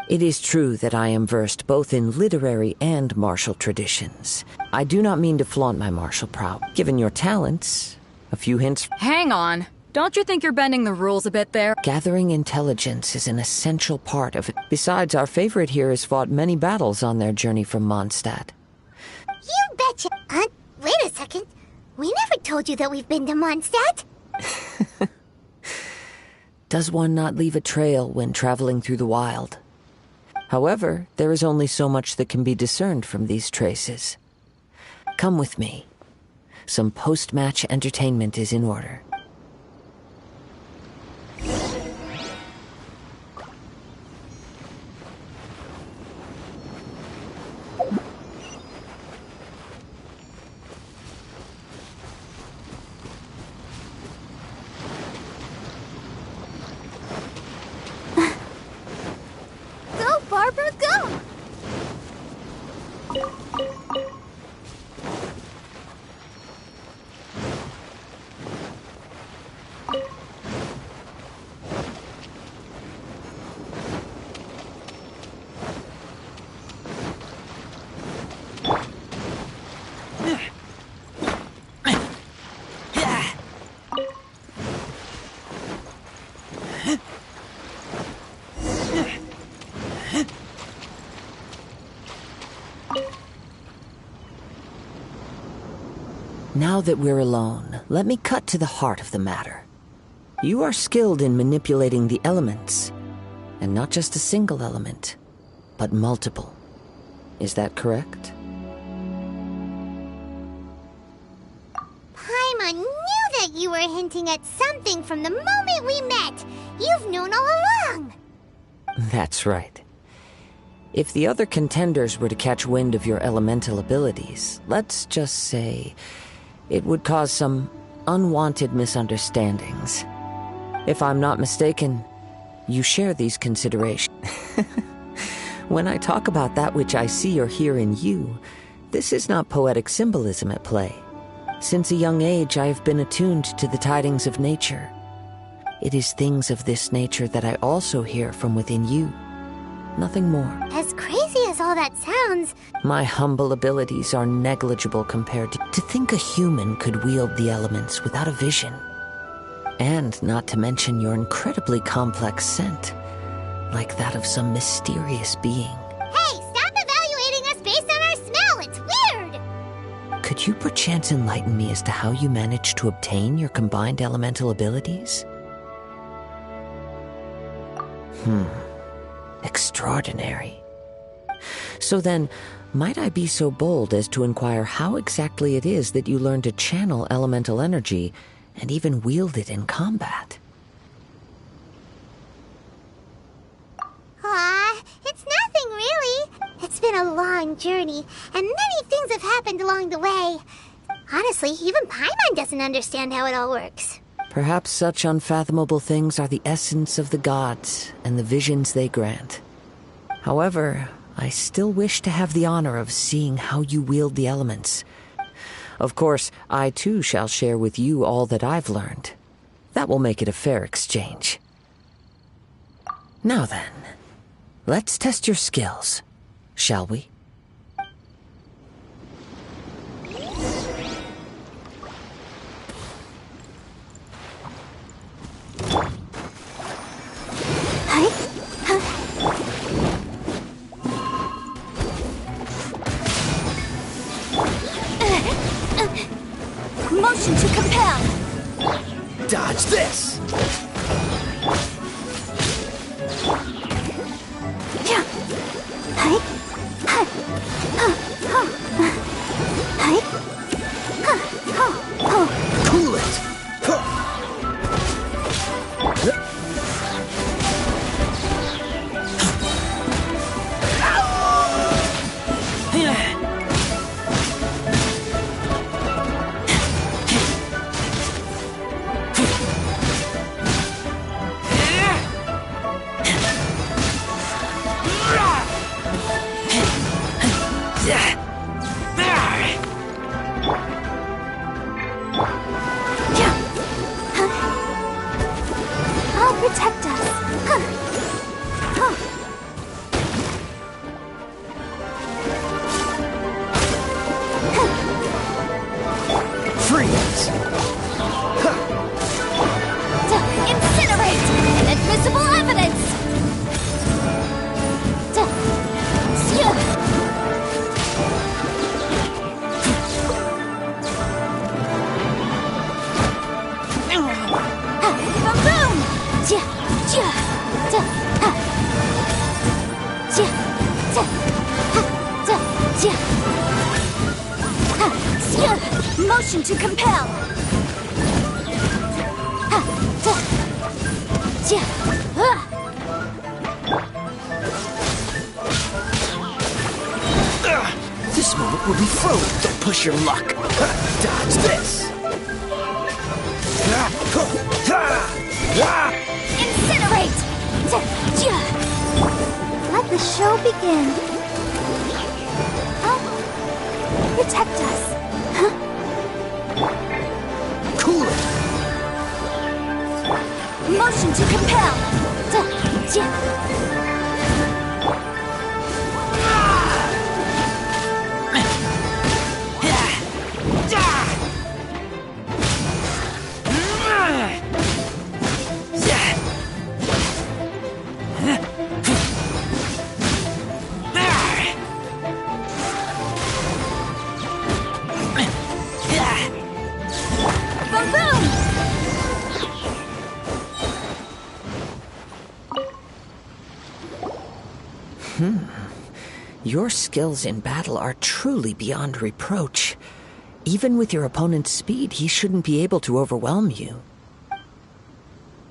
It is true that I am versed both in literary and martial traditions. I do not mean to flaunt my martial prowess. Given your talents, a few hints... Hang on. Don't you think you're bending the rules a bit there? Gathering intelligence is an essential part of it. Besides, our favorite here has fought many battles on their journey from Mondstadt. You betcha. Wait a second. We never told you that we've been to Mondstadt. Does one not leave a trail when traveling through the wild? However, there is only so much that can be discerned from these traces. Come with me. Some post-match entertainment is in order. Go, Barbara, go! Now that we're alone, let me cut to the heart of the matter. You are skilled in manipulating the elements, and not just a single element, but multiple. Is that correct? Paimon knew that you were hinting at something from the moment we met. You've known all along. That's right. If the other contenders were to catch wind of your elemental abilities, let's just say it would cause some unwanted misunderstandings. If I'm not mistaken, you share these considerations. When I talk about that which I see or hear in you, this is not poetic symbolism at play. Since a young age, I have been attuned to the tidings of nature. It is things of this nature that I also hear from within you. Nothing more. As crazy as all that sounds, My humble abilities are negligible compared to think a human could wield the elements without a vision. And not to mention your incredibly complex scent, like that of some mysterious being. hey, stop evaluating us based on our smell. It's weird. Could you perchance enlighten me as to how you managed to obtain your combined elemental abilities? Extraordinary. So then, might I be so bold as to inquire how exactly it is that you learned to channel elemental energy and even wield it in combat? It's nothing really. It's been a long journey, and many things have happened along the way. Honestly, even Paimon doesn't understand how it all works. Perhaps such unfathomable things are the essence of the gods and the visions they grant. However, I still wish to have the honor of seeing how you wield the elements. Of course, I too shall share with you all that I've learned. That will make it a fair exchange. Now then, let's test your skills, shall we? Motion to compel. Dodge this! Cool it! I'll protect us. Freeze! Incinerate! Inadmissible evidence! Motion to compel. This moment will be frozen. Don't push your luck. Dodge this! Incinerate! Let the show begin. Protect us. Cool it! Motion to compel. Your skills in battle are truly beyond reproach. Even with your opponent's speed, he shouldn't be able to overwhelm you.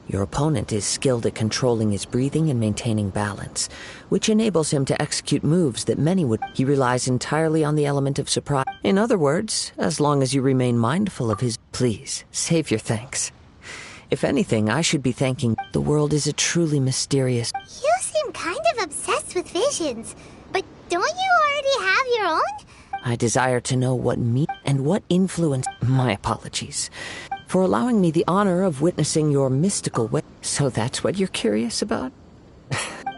Your opponent is skilled at controlling his breathing and maintaining balance, which enables him to execute moves that many would. He relies entirely on the element of surprise. In other words, as long as you remain mindful of his... Please, save your thanks. If anything, I should be thanking... The world is a truly mysterious... You seem kind of obsessed with visions, but don't you already have your own? I desire to know what me and what influence... My apologies for allowing me the honor of witnessing your mystical way. So that's what you're curious about?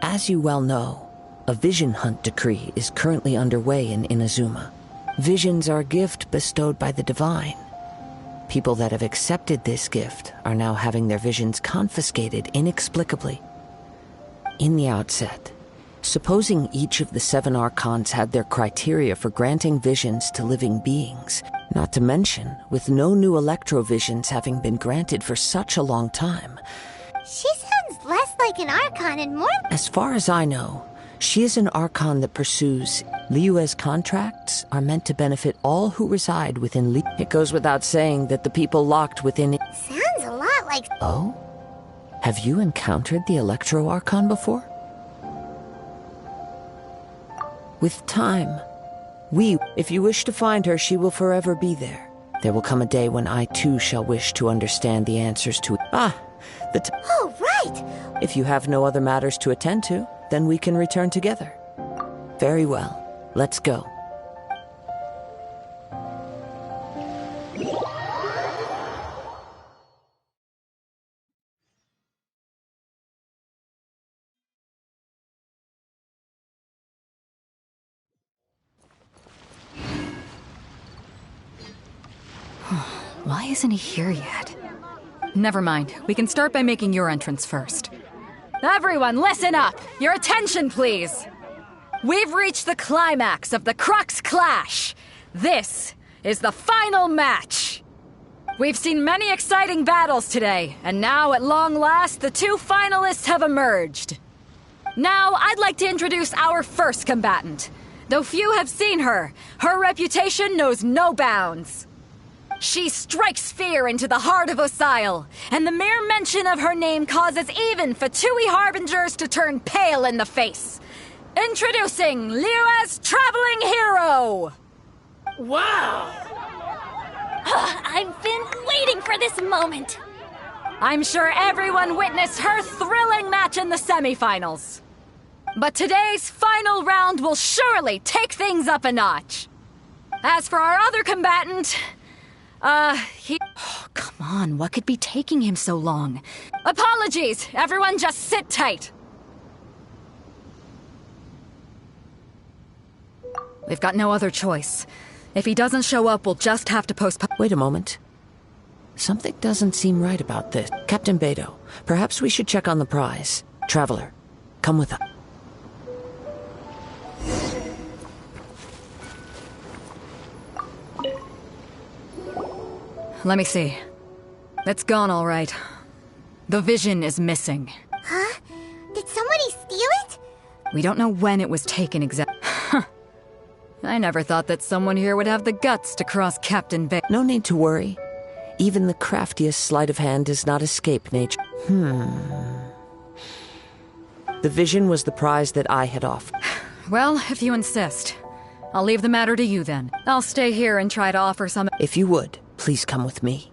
As you well know, a vision hunt decree is currently underway in Inazuma. Visions are a gift bestowed by the divine. People that have accepted this gift are now having their visions confiscated inexplicably. In the outset, supposing each of the 7 archons had their criteria for granting visions to living beings, not to mention with no new electrovisions having been granted for such a long time. She sounds less like an archon and more... As far as I know, she is an archon that pursues... Liyue's contracts are meant to benefit all who reside within Liyue. It goes without saying that the people locked within it... Sounds a lot like... Oh? Have you encountered the Electro Archon before? With time, if you wish to find her, she will forever be there. There will come a day when I too shall wish to understand the answers to... Oh, right! If you have no other matters to attend to, then we can return together. Very well. Let's go. Why isn't he here yet? Never mind. We can start by making your entrance first. Everyone, listen up! Your attention, please! We've reached the climax of the Crux Clash! This is the final match! We've seen many exciting battles today, and now at long last, the 2 finalists have emerged. Now, I'd like to introduce our first combatant. Though few have seen her, her reputation knows no bounds. She strikes fear into the heart of Osile, and the mere mention of her name causes even Fatui Harbingers to turn pale in the face. Introducing Liyue's traveling hero! Wow! I've been waiting for this moment! I'm sure everyone witnessed her thrilling match in the semifinals. But today's final round will surely take things up a notch. As for our other combatant... Oh, come on, what could be taking him so long? Apologies! Everyone just sit tight! We've got no other choice. If he doesn't show up, we'll just have to postpone... Wait a moment. Something doesn't seem right about this. Captain Beidou, perhaps we should check on the prize. Traveler, come with us. Let me see. It's gone all right. The vision is missing. Huh? Did somebody steal it? We don't know when it was taken exactly. I never thought that someone here would have the guts to cross Captain Beidou. No need to worry. Even the craftiest sleight of hand does not escape nature. The vision was the prize that I had offered. Well, if you insist. I'll leave the matter to you then. I'll stay here and try to offer some... If you would, please come with me.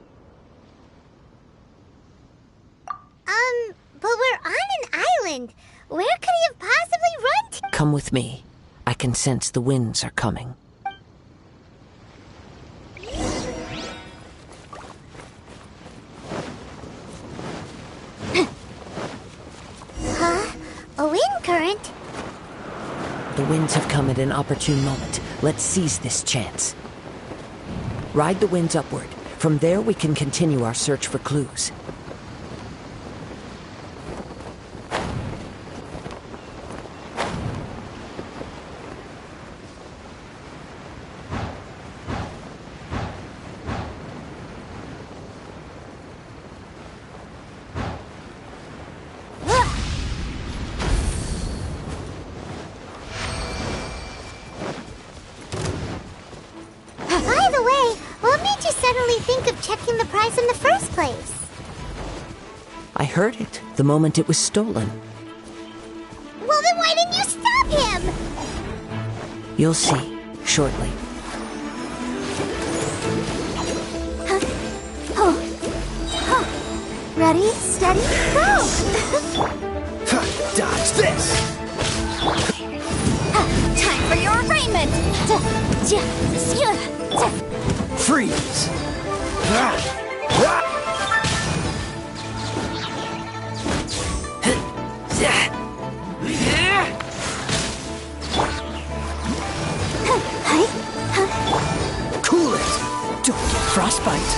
But we're on an island. Where could he have possibly run to? Come with me. I can sense the winds are coming. Huh? A wind current? The winds have come at an opportune moment. Let's seize this chance. Ride the winds upward. From there we can continue our search for clues. suddenly think of checking the price in the first place? I heard it the moment it was stolen. Well, then why didn't you stop him? You'll see, shortly. Ready, steady, go! Dodge this! Time for your arraignment! Freeze! Cool it! Don't get frostbite!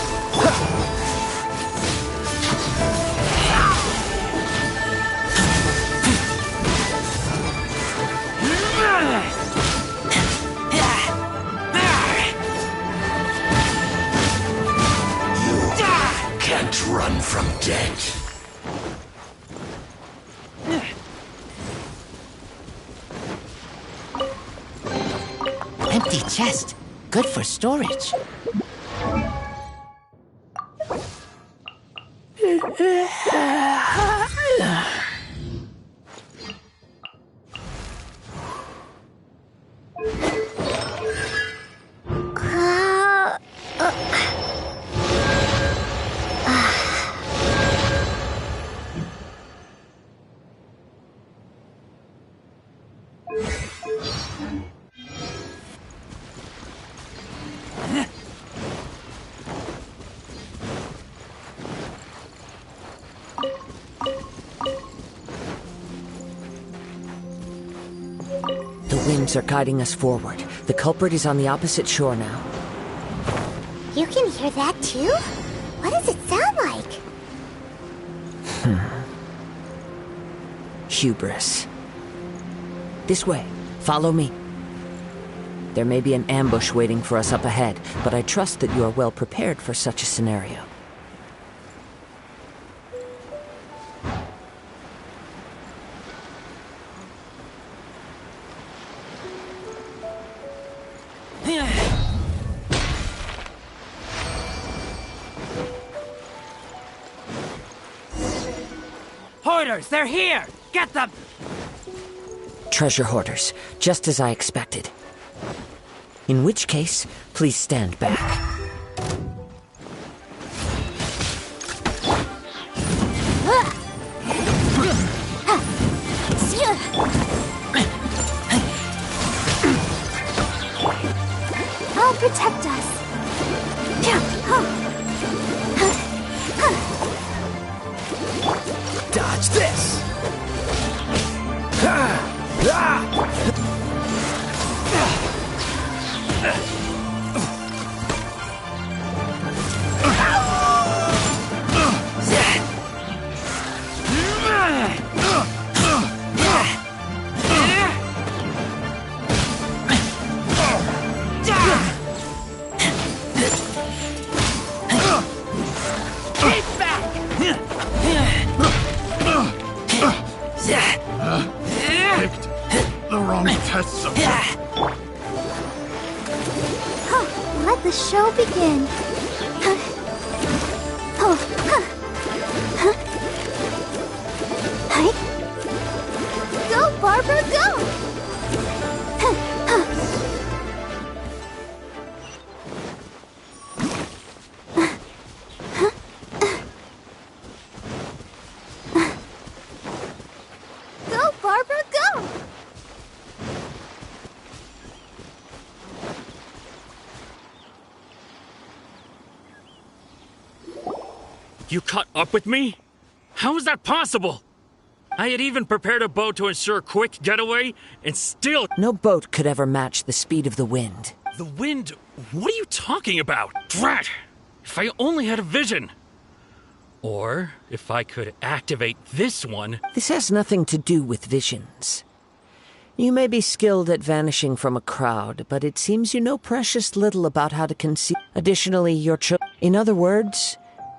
Can't run from death. Empty chest. Good for storage. The winds are guiding us forward. The culprit is on the opposite shore now. You can hear that too? What does it sound like? Hubris. This way. Follow me. There may be an ambush waiting for us up ahead, but I trust that you are well prepared for such a scenario. Hoarders, they're here! Get them! Treasure hoarders, just as I expected. In which case, please stand back. I'll protect us. Dodge this! Let the show begin. Go, Barbara, go! Go, Barbara, go! You caught up with me? How is that possible? I had even prepared a boat to ensure a quick getaway, and still— No boat could ever match the speed of the wind. The wind? What are you talking about? Drat! If I only had a vision! Or if I could activate this one— This has nothing to do with visions. You may be skilled at vanishing from a crowd, but it seems you know precious little about how to conceal. Additionally, in other words,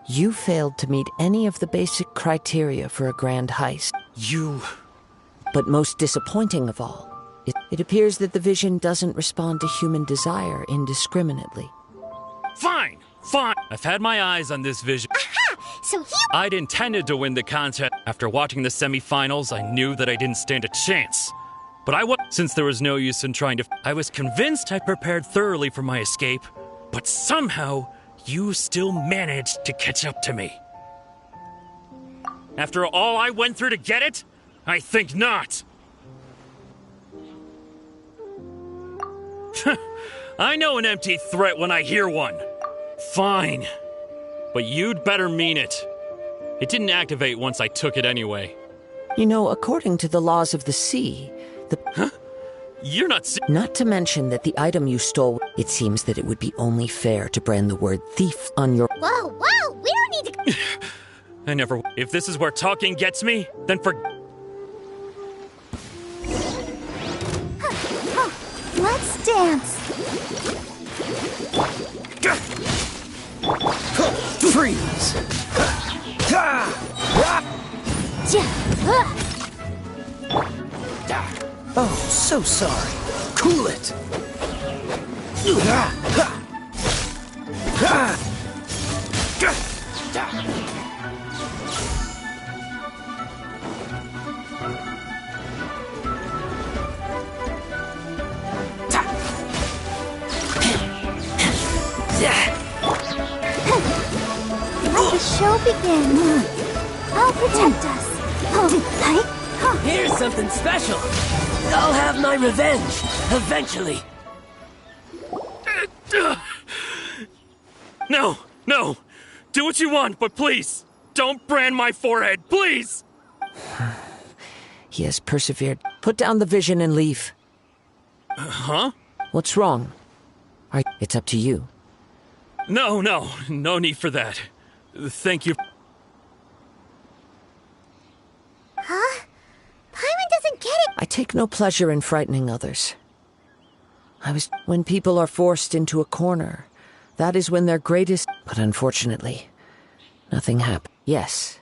you failed to meet any of the basic criteria for a grand heist. You— But most disappointing of all, it appears that the vision doesn't respond to human desire indiscriminately. Fine! Fine. I've had my eyes on this vision. Aha! So he... I'd intended to win the contest. After watching the semifinals, I knew that I didn't stand a chance. But since there was no use in trying to... I was convinced I prepared thoroughly for my escape, but somehow you still managed to catch up to me. After all I went through to get it? I think not. I know an empty threat when I hear one. Fine. But you'd better mean it. It didn't activate once I took it anyway. You know, according to the laws of the sea, Huh? You're not Not to mention that the item you stole, it seems that it would be only fair to brand the word thief on your... Whoa, whoa! We don't need to... I never... If this is where talking gets me, then Let's dance. Freeze! Oh, so sorry. Cool it. Let the show begin. I'll protect us. Here's something special. I'll have my revenge, eventually. No, no. Do what you want, but please, don't brand my forehead, please. He has persevered. Put down the vision and leave. Huh? What's wrong? It's up to you. No need for that. Thank you. Huh? Paimon doesn't get it. I take no pleasure in frightening others. When people are forced into a corner, that is when their greatest... But unfortunately, nothing happened. Yes.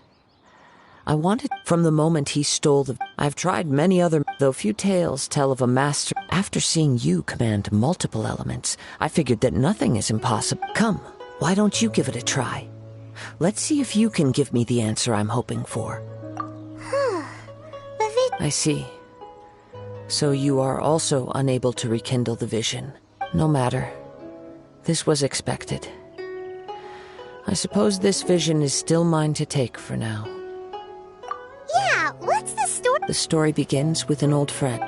I wanted... From the moment he stole the... I've tried many other... Though few tales tell of a master... After seeing you command multiple elements, I figured that nothing is impossible. Come, why don't you give it a try? Let's see if you can give me the answer I'm hoping for. I see. So you are also unable to rekindle the vision. No matter. This was expected. I suppose this vision is still mine to take for now. Yeah, what's the story? The story begins with an old friend.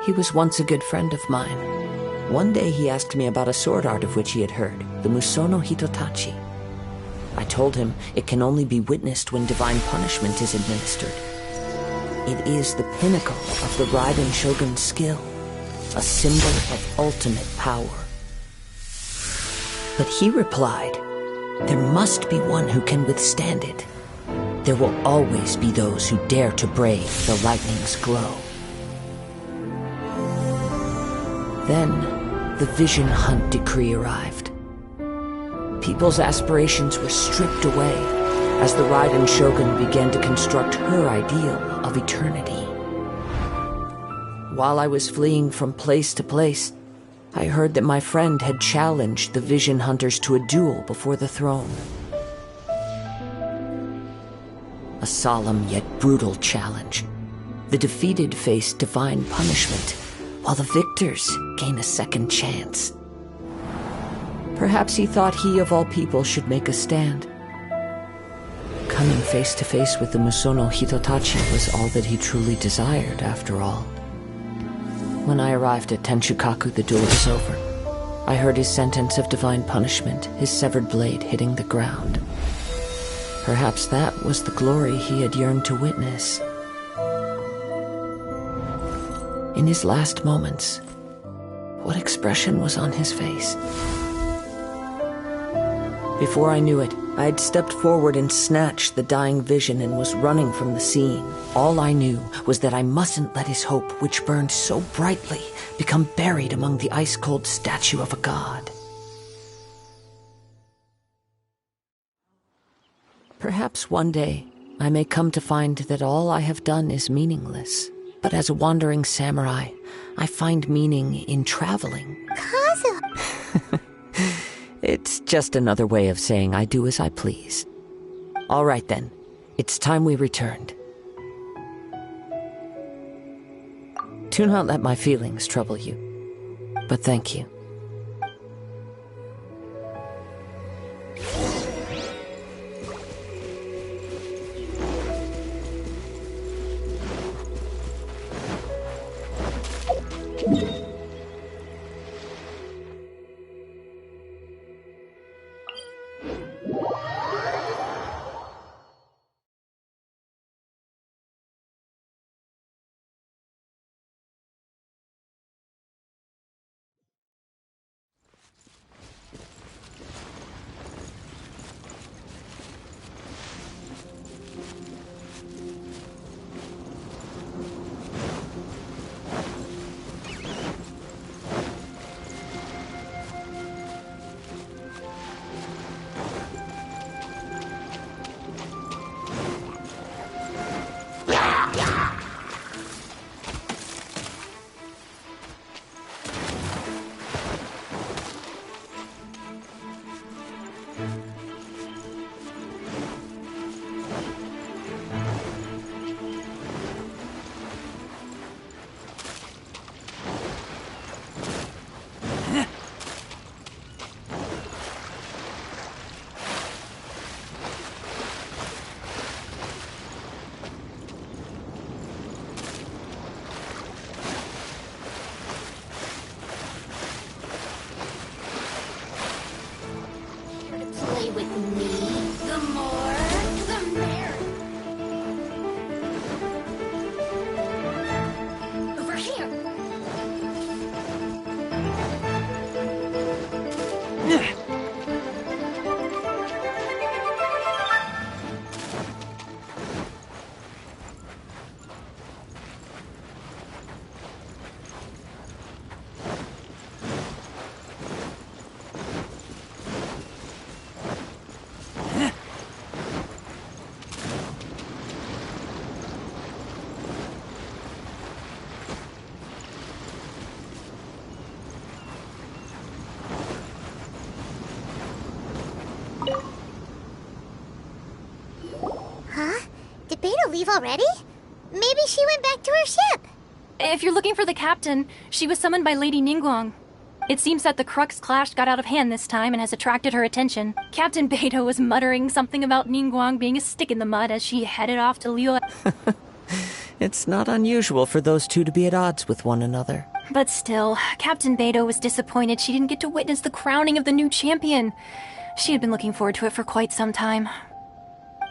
He was once a good friend of mine. One day he asked me about a sword art of which he had heard, the Musono Hitotachi. I told him it can only be witnessed when divine punishment is administered. It is the pinnacle of the Raiden Shogun's skill, a symbol of ultimate power. But he replied, there must be one who can withstand it. There will always be those who dare to brave the lightning's glow. Then, the Vision Hunt decree arrived. People's aspirations were stripped away as the Raiden Shogun began to construct her ideal of eternity. While I was fleeing from place to place, I heard that my friend had challenged the Vision Hunters to a duel before the throne. A solemn yet brutal challenge. The defeated face divine punishment, while the victors gain a second chance. Perhaps he thought he of all people should make a stand. Coming face to face with the Musono Hitotachi was all that he truly desired, after all. When I arrived at Tenshukaku, the duel was over. I heard his sentence of divine punishment, his severed blade hitting the ground. Perhaps that was the glory he had yearned to witness. In his last moments, what expression was on his face? Before I knew it, I had stepped forward and snatched the dying vision and was running from the scene. All I knew was that I mustn't let his hope, which burned so brightly, become buried among the ice-cold statue of a god. Perhaps one day, I may come to find that all I have done is meaningless. But as a wandering samurai, I find meaning in traveling. Kazuha! It's just another way of saying I do as I please. All right then, it's time we returned. Do not let my feelings trouble you, but thank you. Play with me. The more, the merrier. Over here. Huh? Did Beta leave already? Maybe she went back to her ship. If you're looking for the captain, she was summoned by Lady Ningguang. It seems that the Crux clash got out of hand this time and has attracted her attention. Captain Beto was muttering something about Ningguang being a stick in the mud as she headed off to Liu. It's not unusual for those two to be at odds with one another. But still, Captain Beto was disappointed she didn't get to witness the crowning of the new champion. She had been looking forward to it for quite some time.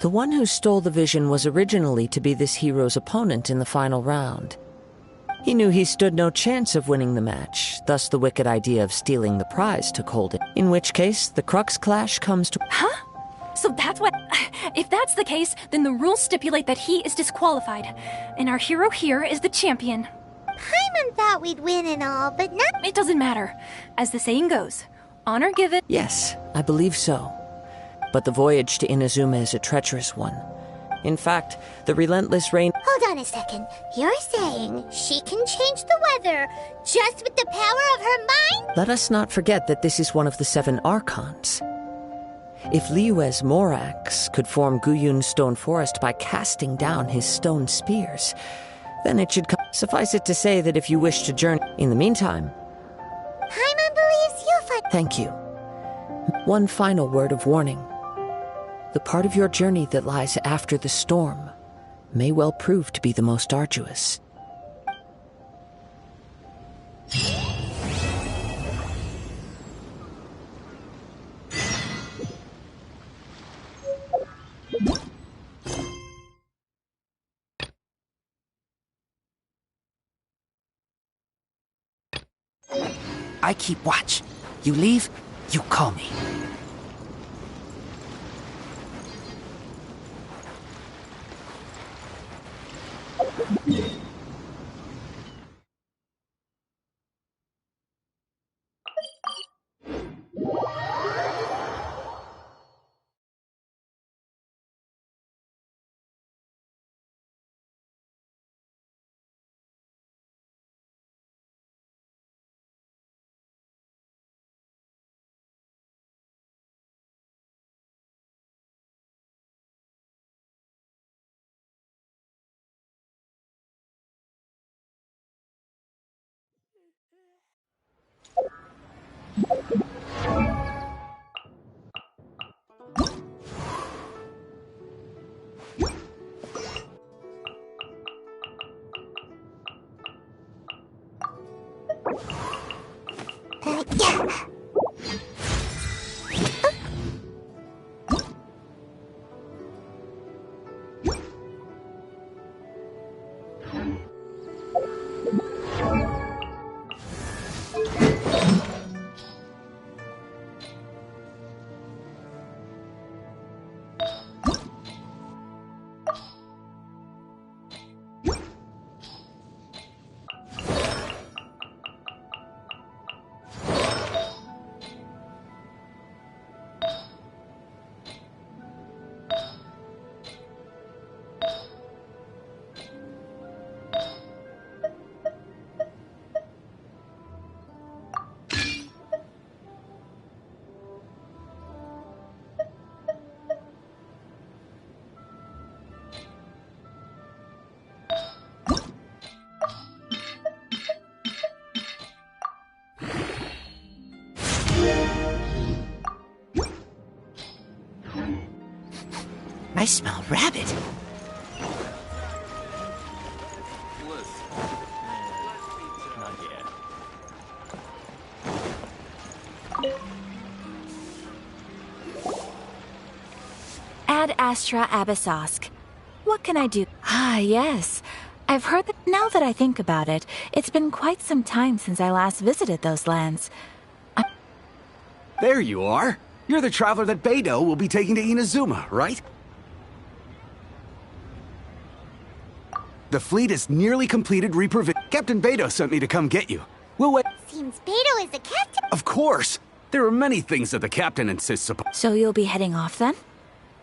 The one who stole the vision was originally to be this hero's opponent in the final round. He knew he stood no chance of winning the match, thus the wicked idea of stealing the prize took hold. In which case, the Crux clash comes to— Huh? So that's what— If that's the case, then the rules stipulate that he is disqualified. And our hero here is the champion. Paimon thought we'd win and all, but not— It doesn't matter. As the saying goes, honor given— Yes, I believe so. But the voyage to Inazuma is a treacherous one. In fact, the relentless rain— Hold on a second. You're saying she can change the weather just with the power of her mind? Let us not forget that this is one of the 7 Archons. If Liyue's Morax could form Guyun's stone forest by casting down his stone spears, then it should suffice it to say that if you wish to journey— In the meantime— Paimon believes you'll find— Thank you. One final word of warning. The part of your journey that lies after the storm may well prove to be the most arduous. I keep watch. You leave, you call me. I smell rabbit. Not yet. Ad Astra Abyssosk. What can I do? Ah, yes. I've heard that. Now that I think about it, it's been quite some time since I last visited those lands. There you are. You're the traveler that Beidou will be taking to Inazuma, right? The fleet is nearly completed reprovision. Captain Beidou sent me to come get you. We'll wait. Seems Beidou is the captain. Of course. There are many things that the captain insists upon. So you'll be heading off then?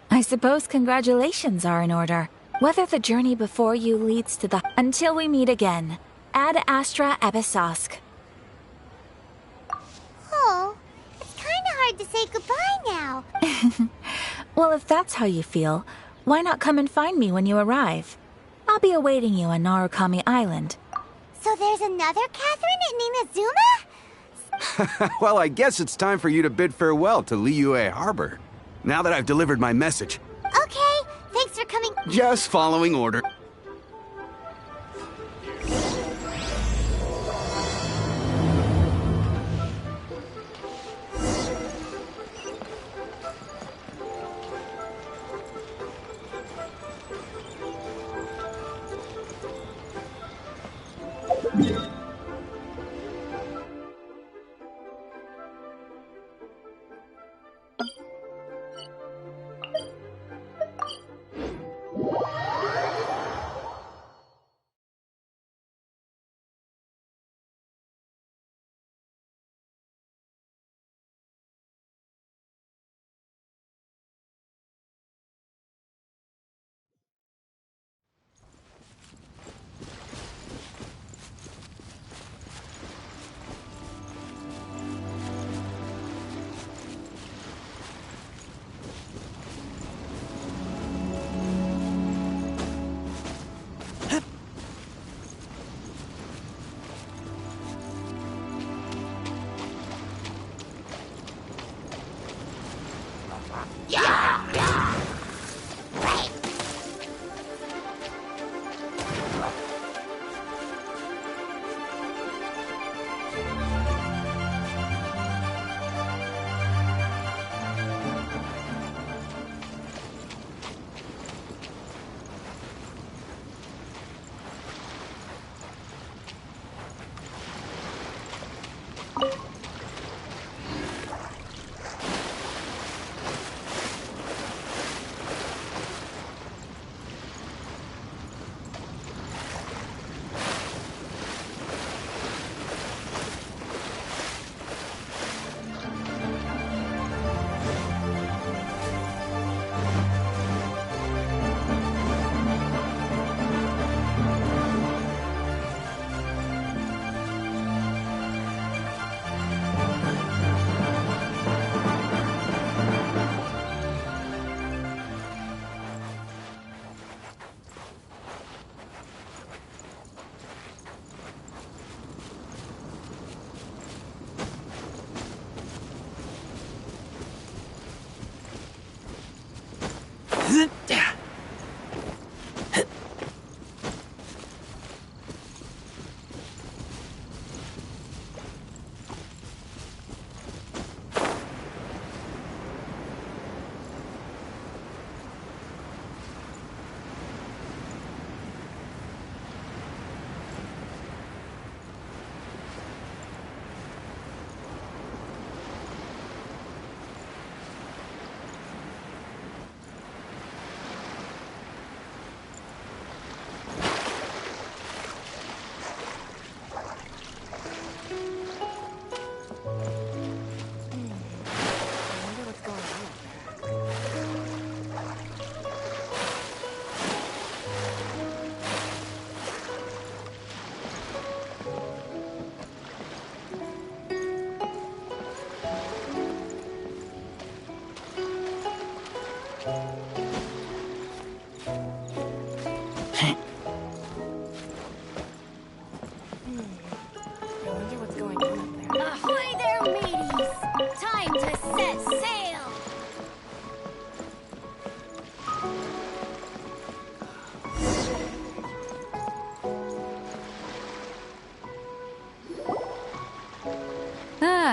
I suppose congratulations are in order. Whether the journey before you leads to the... Until we meet again. Ad Astra Abyssosk. Oh, it's kind of hard to say goodbye now. Well, if that's how you feel, why not come and find me when you arrive? I'll be awaiting you on Narukami Island. So there's another Catherine in Inazuma? Well, I guess it's time for you to bid farewell to Liyue Harbor. Now that I've delivered my message. Okay, thanks for coming. Just following order. Ahoy there, mateys! Time to set sail!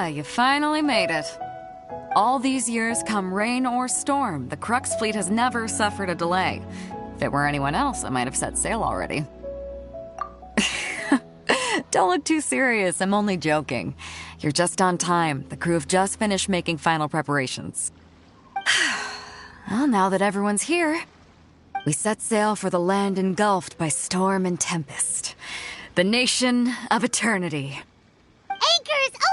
you finally made it. All these years, come rain or storm, the Crux fleet has never suffered a delay. If it were anyone else, I might have set sail already. Don't look too serious, I'm only joking. You're just on time. The crew have just finished making final preparations. Well, now that everyone's here, we set sail for the land engulfed by storm and tempest. The nation of eternity. Anchors away!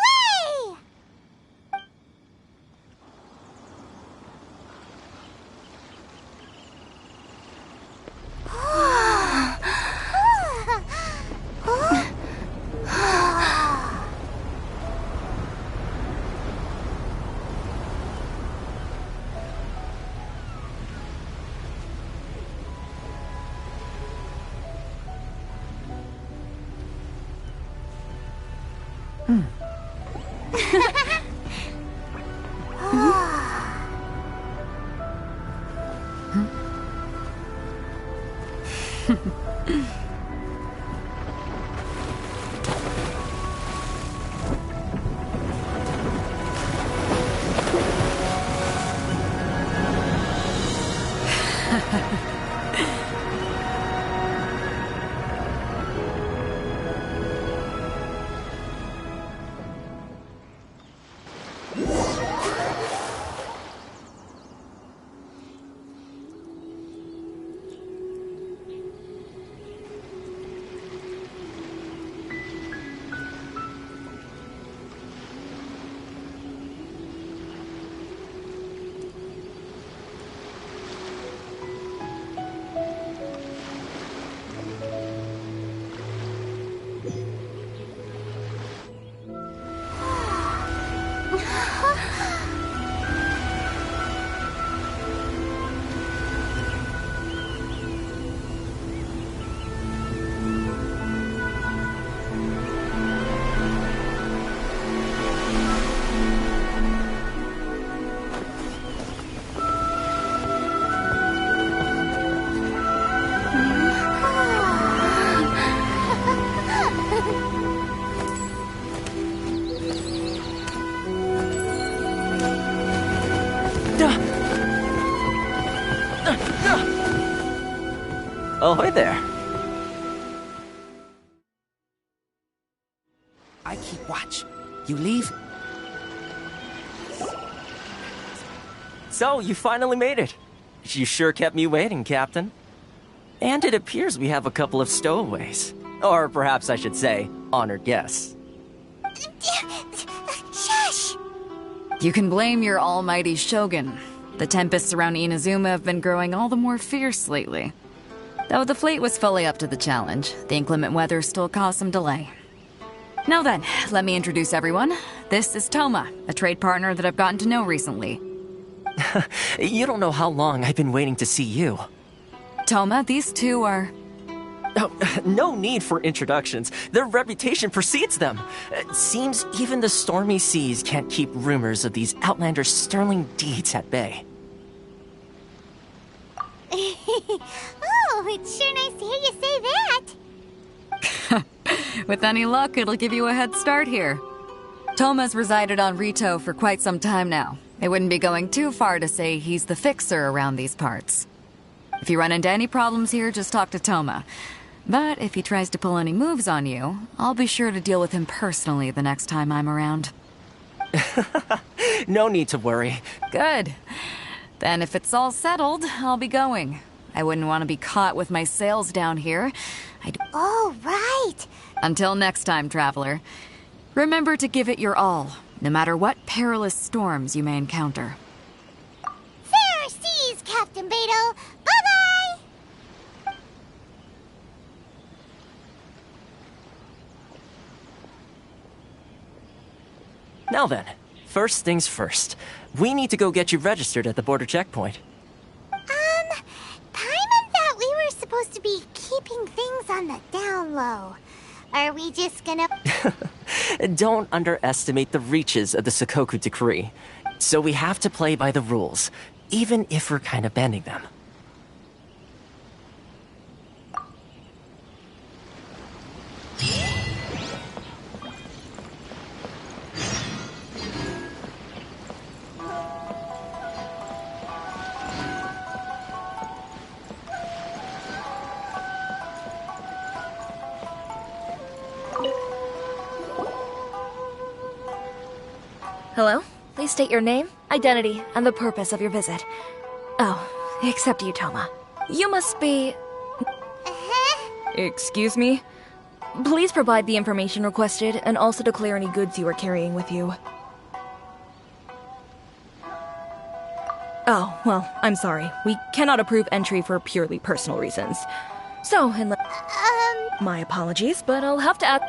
Ahoy there. I keep watch. You leave? So, you finally made it. You sure kept me waiting, Captain. And it appears we have a couple of stowaways. Or perhaps I should say, honored guests. Shush! You can blame your almighty Shogun. The tempests around Inazuma have been growing all the more fierce lately. Though the fleet was fully up to the challenge, the inclement weather still caused some delay. Now then, let me introduce everyone. This is Toma, a trade partner that I've gotten to know recently. You don't know how long I've been waiting to see you. Toma, these two are... Oh, no need for introductions. Their reputation precedes them. It seems even the stormy seas can't keep rumors of these outlanders' sterling deeds at bay. Oh, it's sure nice to hear you say that. With any luck, it'll give you a head start here. Toma's resided on Rito for quite some time now. It wouldn't be going too far to say he's the fixer around these parts. If you run into any problems here, just talk to Toma. But if he tries to pull any moves on you, I'll be sure to deal with him personally the next time I'm around. No need to worry. Good. Then if it's all settled, I'll be going. I wouldn't want to be caught with my sails down here. Oh, right. Until next time, traveler. Remember to give it your all, no matter what perilous storms you may encounter. Fair seas, Captain Beto. Bye-bye! Now then, first things first. We need to go get you registered at the border checkpoint. Paimon thought we were supposed to be keeping things on the down low. Are we just gonna... Don't underestimate the reaches of the Sakoku Decree. So we have to play by the rules, even if we're kind of bending them. Hello? Please state your name, identity, and the purpose of your visit. Oh, except you, Toma. You must be... Excuse me? Please provide the information requested, and also declare any goods you are carrying with you. Oh, well, I'm sorry. We cannot approve entry for purely personal reasons. So, unless... My apologies, but I'll have to add...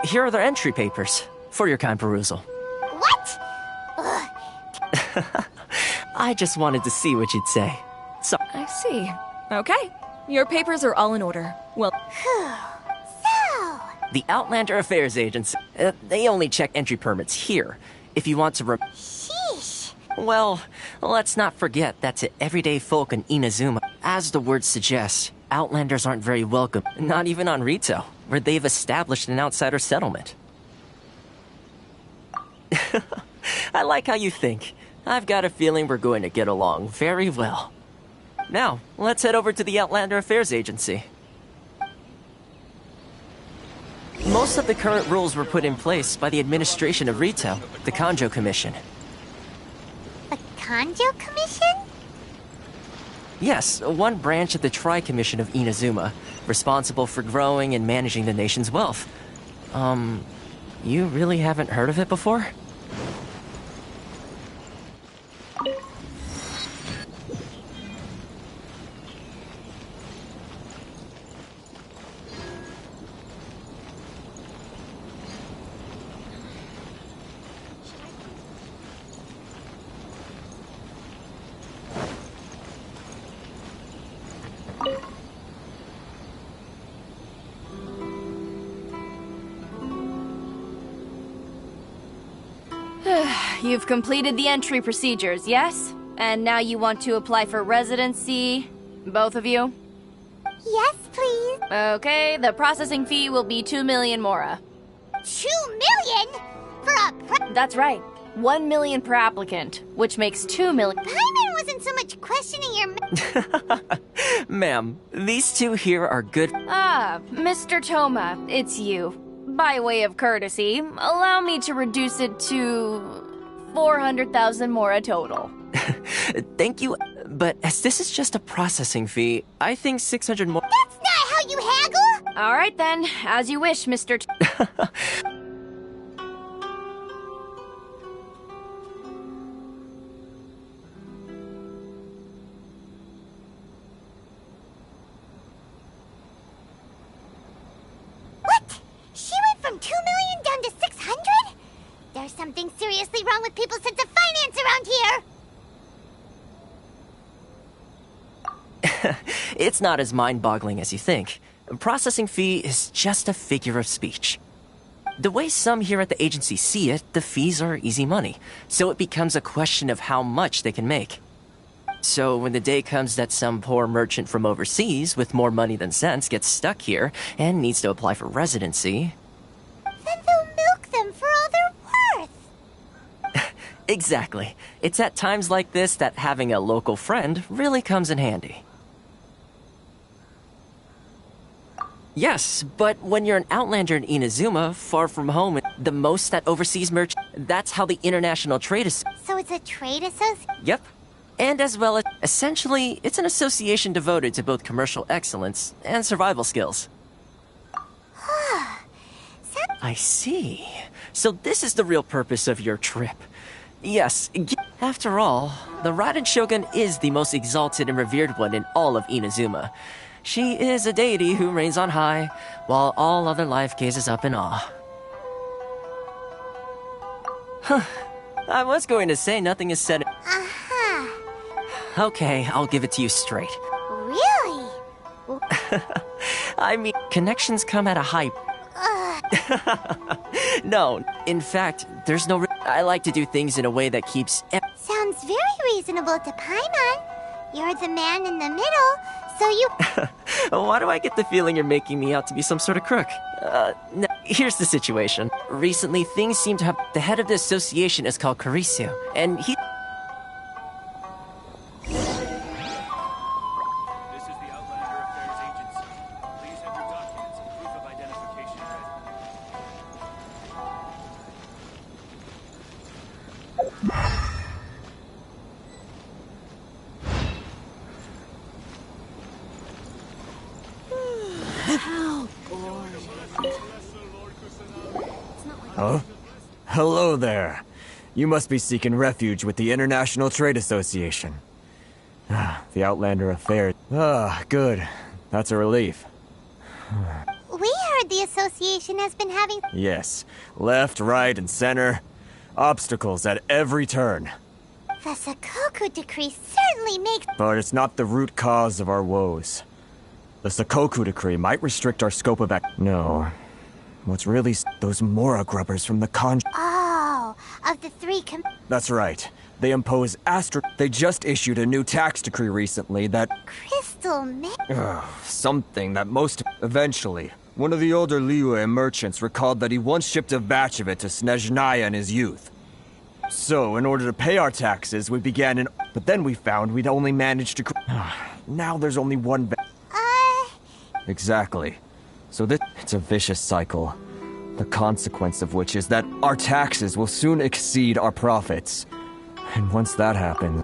Here are their entry papers, for your kind perusal. What? I just wanted to see what you'd say. So... I see. Okay. Your papers are all in order. Well... The Outlander Affairs Agency. They only check entry permits here. If you want to Sheesh. Well, let's not forget that to everyday folk in Inazuma, as the word suggests, Outlanders aren't very welcome, not even on Rito, where they've established an outsider settlement. I like how you think. I've got a feeling we're going to get along very well. Now, let's head over to the Outlander Affairs Agency. Most of the current rules were put in place by the administration of Rito, the Kanjo Commission. The Kanjo Commission? Yes, one branch of the Tri-Commission of Inazuma, responsible for growing and managing the nation's wealth. You really haven't heard of it before? You've completed the entry procedures, yes? And now you want to apply for residency? Both of you? Yes, please. Okay, the processing fee will be 2 million mora. 2 million? For a That's right. 1 million per applicant, which makes 2 million. Paimon wasn't so much questioning your... Ma'am, these two here are good... Ah, Mr. Toma, it's you. By way of courtesy, allow me to reduce it to 400,000 mora total. Thank you, but as this is just a processing fee, I think 600 more... That's not how you haggle! All right then, as you wish, Mr. What? She went from 2 million down to 600? There's something seriously wrong with people's sense of finance around here! It's not as mind-boggling as you think. A processing fee is just a figure of speech. The way some here at the agency see it, the fees are easy money, so it becomes a question of how much they can make. So when the day comes that some poor merchant from overseas with more money than sense gets stuck here and needs to apply for residency... Then they'll milk them for all they're worth! Exactly. It's at times like this that having a local friend really comes in handy. Yes, but when you're an outlander in Inazuma, far from home, the most that overseas merchant, that's how the international trade is... So it's a trade association? Yep. And as well as, essentially, it's an association devoted to both commercial excellence and survival skills. I see. So this is the real purpose of your trip. Yes, after all, the Raiden Shogun is the most exalted and revered one in all of Inazuma. She is a deity who reigns on high, while all other life gazes up in awe. Huh. I was going to say nothing is said... Okay, I'll give it to you straight. Really? I mean, connections come at a high... No, in fact, there's no... I like to do things in a way that keeps... Sounds very reasonable to Paimon. You're the man in the middle, so you... Why do I get the feeling you're making me out to be some sort of crook? No, here's the situation. Recently, things seem to have... The head of the association is called Carisio, and he... How boring. Huh? Hello there. You must be seeking refuge with the International Trade Association. The Outlander affair. Good. That's a relief. We heard the association has been having... Yes. Left, right, and center. Obstacles at every turn. The Sakoku decree certainly makes... But it's not the root cause of our woes. The Sakoku decree might restrict our scope of No. What's really those Mora grubbers from the Oh, of the three That's right. They impose They just issued a new tax decree recently that... Crystal something that most... Eventually, one of the older Liyue merchants recalled that he once shipped a batch of it to Snezhnaya in his youth. So, in order to pay our taxes, we began in... But then we found we'd only managed to... Now there's only one... Exactly. So it's a vicious cycle. The consequence of which is that our taxes will soon exceed our profits. And once that happens...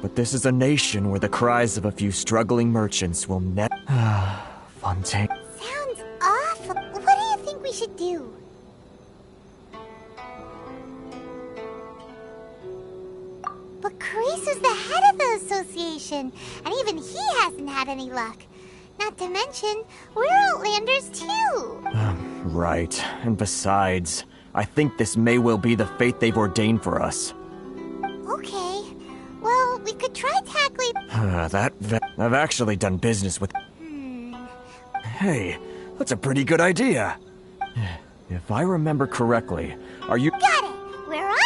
But this is a nation where the cries of a few struggling merchants will Fontaine... Sounds awful. What do you think we should do? But Carice is the head of the association, and even he hasn't had any luck. Not to mention, we're Outlanders too. Right. And besides, I think this may well be the fate they've ordained for us. Okay. Well, we could try tackling... I've actually done business with... Hey, that's a pretty good idea. If I remember correctly, are you... Got it! We're on...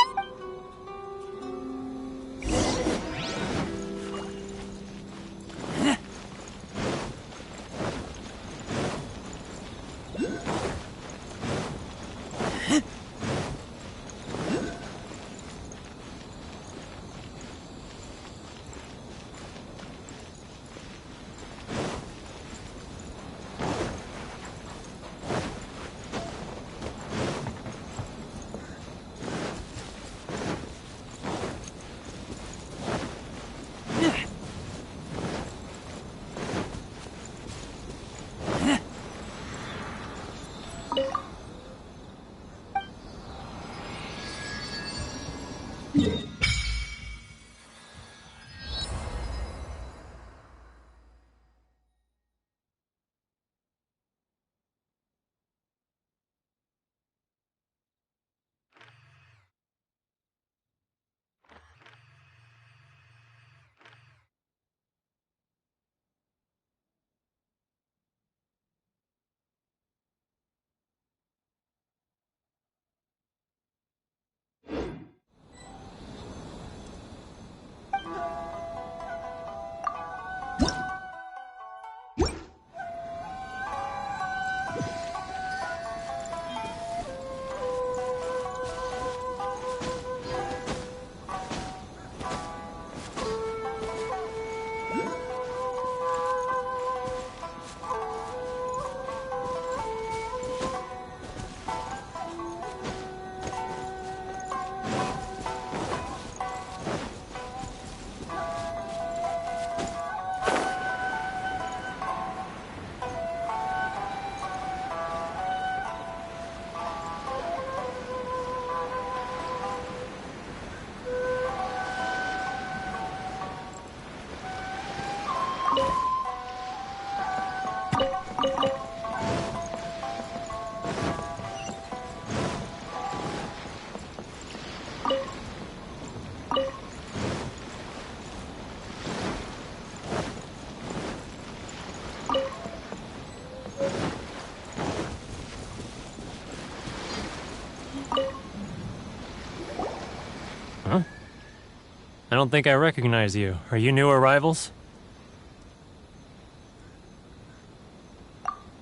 I don't think I recognize you. Are you new arrivals?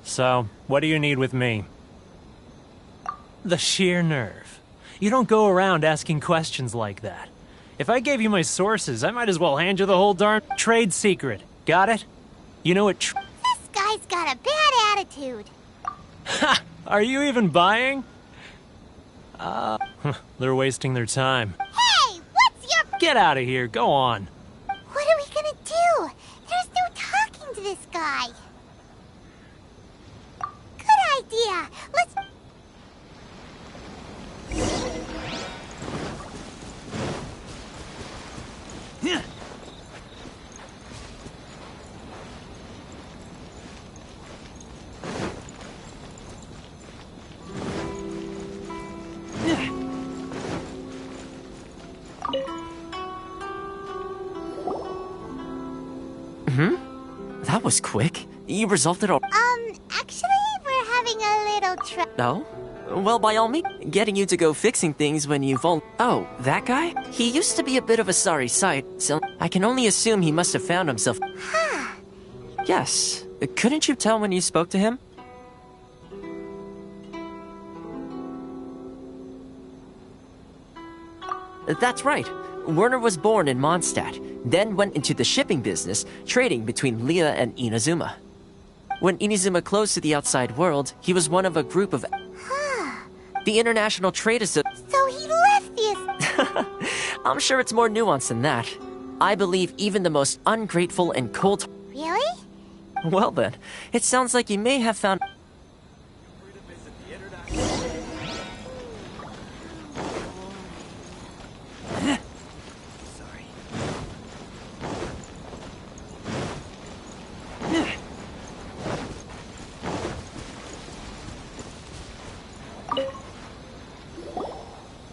So, what do you need with me? The sheer nerve. You don't go around asking questions like that. If I gave you my sources, I might as well hand you the whole darn trade secret. Got it? You know what This guy's got a bad attitude. Ha! Are you even buying? They're wasting their time. Hey, what's your... Get out of here, go on. What are we gonna do? There's no talking to this guy. idea. Let's... That was quick. You resolved it all. Actually, we're having a little trouble. No? Well, by all means, getting you to go fixing things when you've all... Oh, that guy? He used to be a bit of a sorry sight, so I can only assume he must have found himself... Yes. Couldn't you tell when you spoke to him? That's right. Werner was born in Mondstadt, then went into the shipping business, trading between Leah and Inazuma. When Inazuma closed to the outside world, he was one of a group of... the International Trade Association. So he left the... I'm sure it's more nuanced than that. I believe even the most ungrateful and cold... Really? Well then, it sounds like you may have found...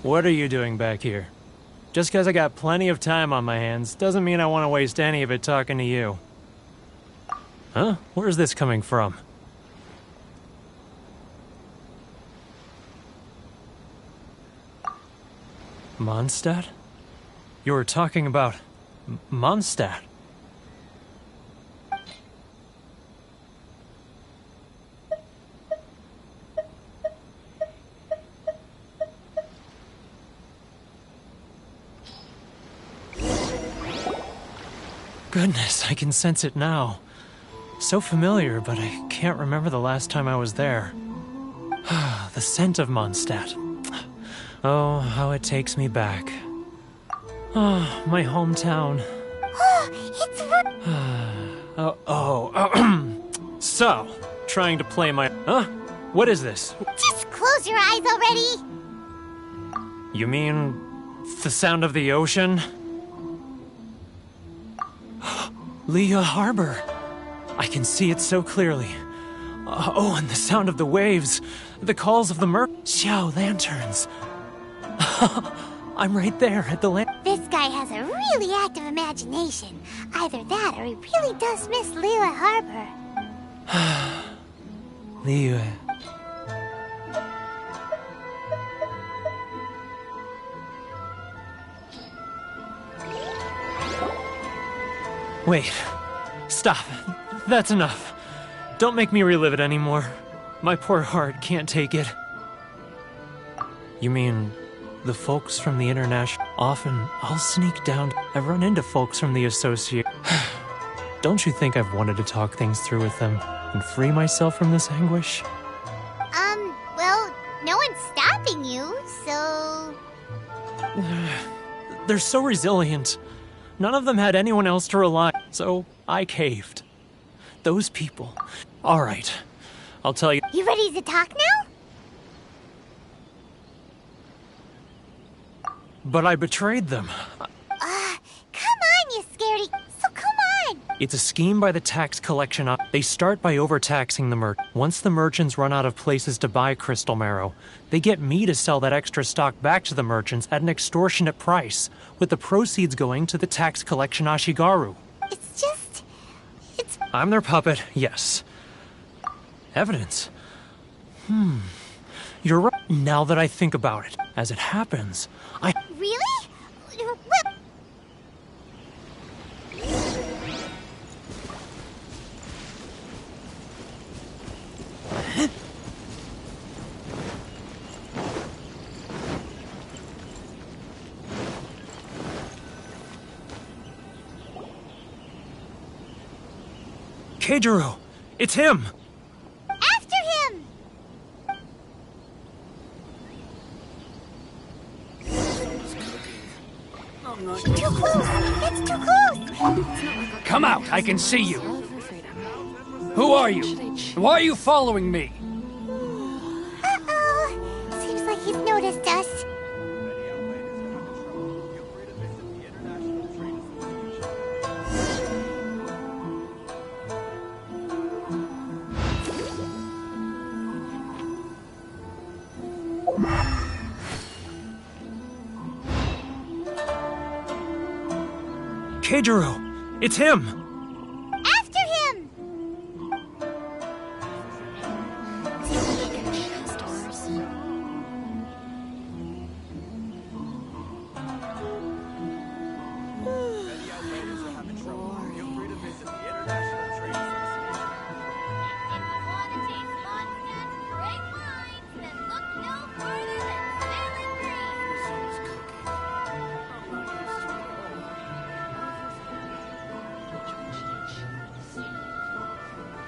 What are you doing back here? Just because I got plenty of time on my hands doesn't mean I want to waste any of it talking to you. Huh? Where's this coming from? Mondstadt? You were talking about... Mondstadt? Goodness, I can sense it now. So familiar, but I can't remember the last time I was there. The scent of Mondstadt. Oh, how it takes me back. Oh, my hometown. So, trying to play my... Huh? What is this? Just close your eyes already! You mean... the sound of the ocean? Leah Harbor. I can see it so clearly. Oh, and the sound of the waves. The calls of the Xiao lanterns. I'm right there at the This guy has a really active imagination. Either that or he really does miss Leah Harbor. Leah. Wait. Stop. That's enough. Don't make me relive it anymore. My poor heart can't take it. You mean the folks from the International? Often, I'll sneak down. I've run into folks from the Associate. Don't you think I've wanted to talk things through with them and free myself from this anguish? Well, no one's stopping you, so... They're so resilient. None of them had anyone else to rely on, so I caved. Those people. All right, I'll tell you. You ready to talk now? But I betrayed them. Come on, you scaredy. So come on. It's a scheme by the tax collection. They start by overtaxing the merchant. Once the merchants run out of places to buy crystal marrow, they get me to sell that extra stock back to the merchants at an extortionate price, with the proceeds going to the tax collection Ashigaru. It's... I'm their puppet, yes. Evidence? You're right. Now that I think about it, as it happens, I... Really? Keijiro! It's him! After him! Too close! It's too close! Come out! I can see you! Who are you? Why are you following me? Keijiro, it's him! After him!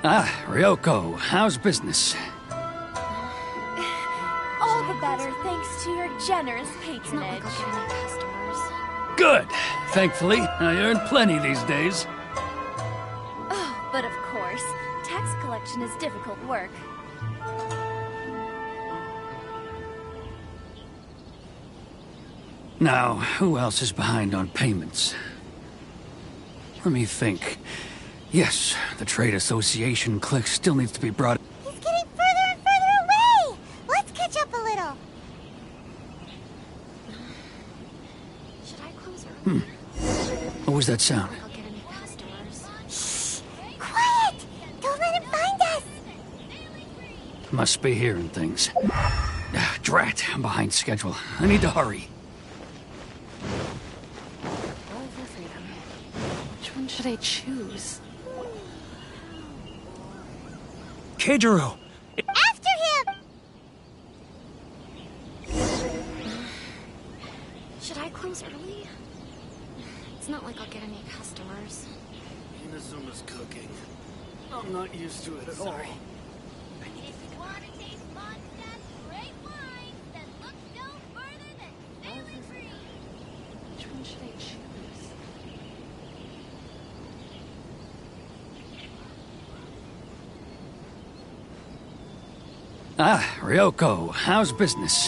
Ah, Ryoko, how's business? All the better thanks to your generous patronage. Good. Thankfully, I earn plenty these days. Oh, but of course, tax collection is difficult work. Now, who else is behind on payments? Let me think. Yes, the Trade Association clique still needs to be brought... He's getting further and further away! Let's catch up a little. Should I close early? What was that sound? I'll get any customers. Shh! Quiet! Don't let him find us! Must be hearing things. Ah, drat, I'm behind schedule. I need to hurry. All for freedom. Which one should I choose? Keijiro! After him! Should I close early? It's not like I'll get any customers. Inazuma's cooking. I'm not used to it at all. Which one should I choose? Ah, Ryoko, how's business?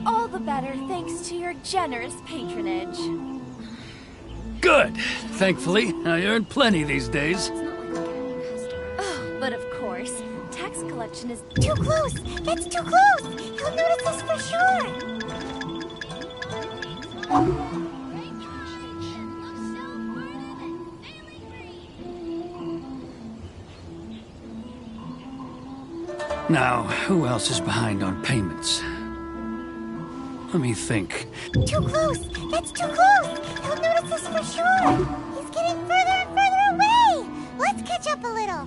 All the better thanks to your generous patronage. Good. Thankfully, I earn plenty these days. Oh, but of course, tax collection is too close! That's too close! He'll notice us for sure! Now, who else is behind on payments? Let me think. Too close! That's too close! He'll notice us for sure! He's getting further and further away! Let's catch up a little.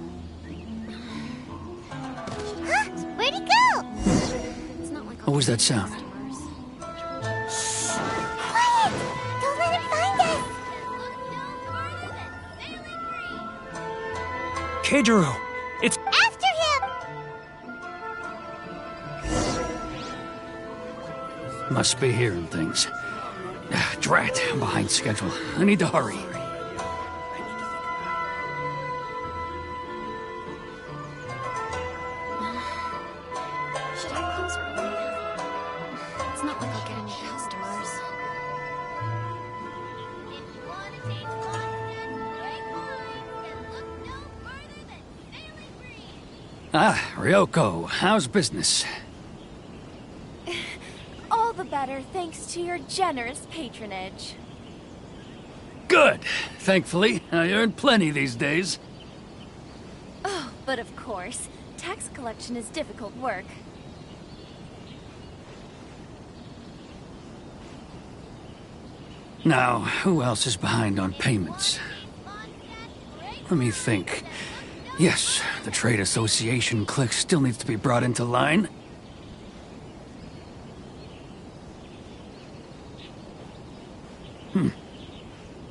Huh? Where'd he go? What was that sound? Shh! Quiet! Don't let him find us! Keijiro, it's... After him! Must be hearing things. Ah, drat, I'm behind schedule. I need to hurry. Should I close early? It's not like I'll get any customers. Ah, Ryoko, how's business? all the better thanks to your generous patronage. Good. Thankfully, I earn plenty these days. Oh, but of course, tax collection is difficult work. Now, who else is behind on payments? Let me think. Yes, the Trade Association clique still needs to be brought into line.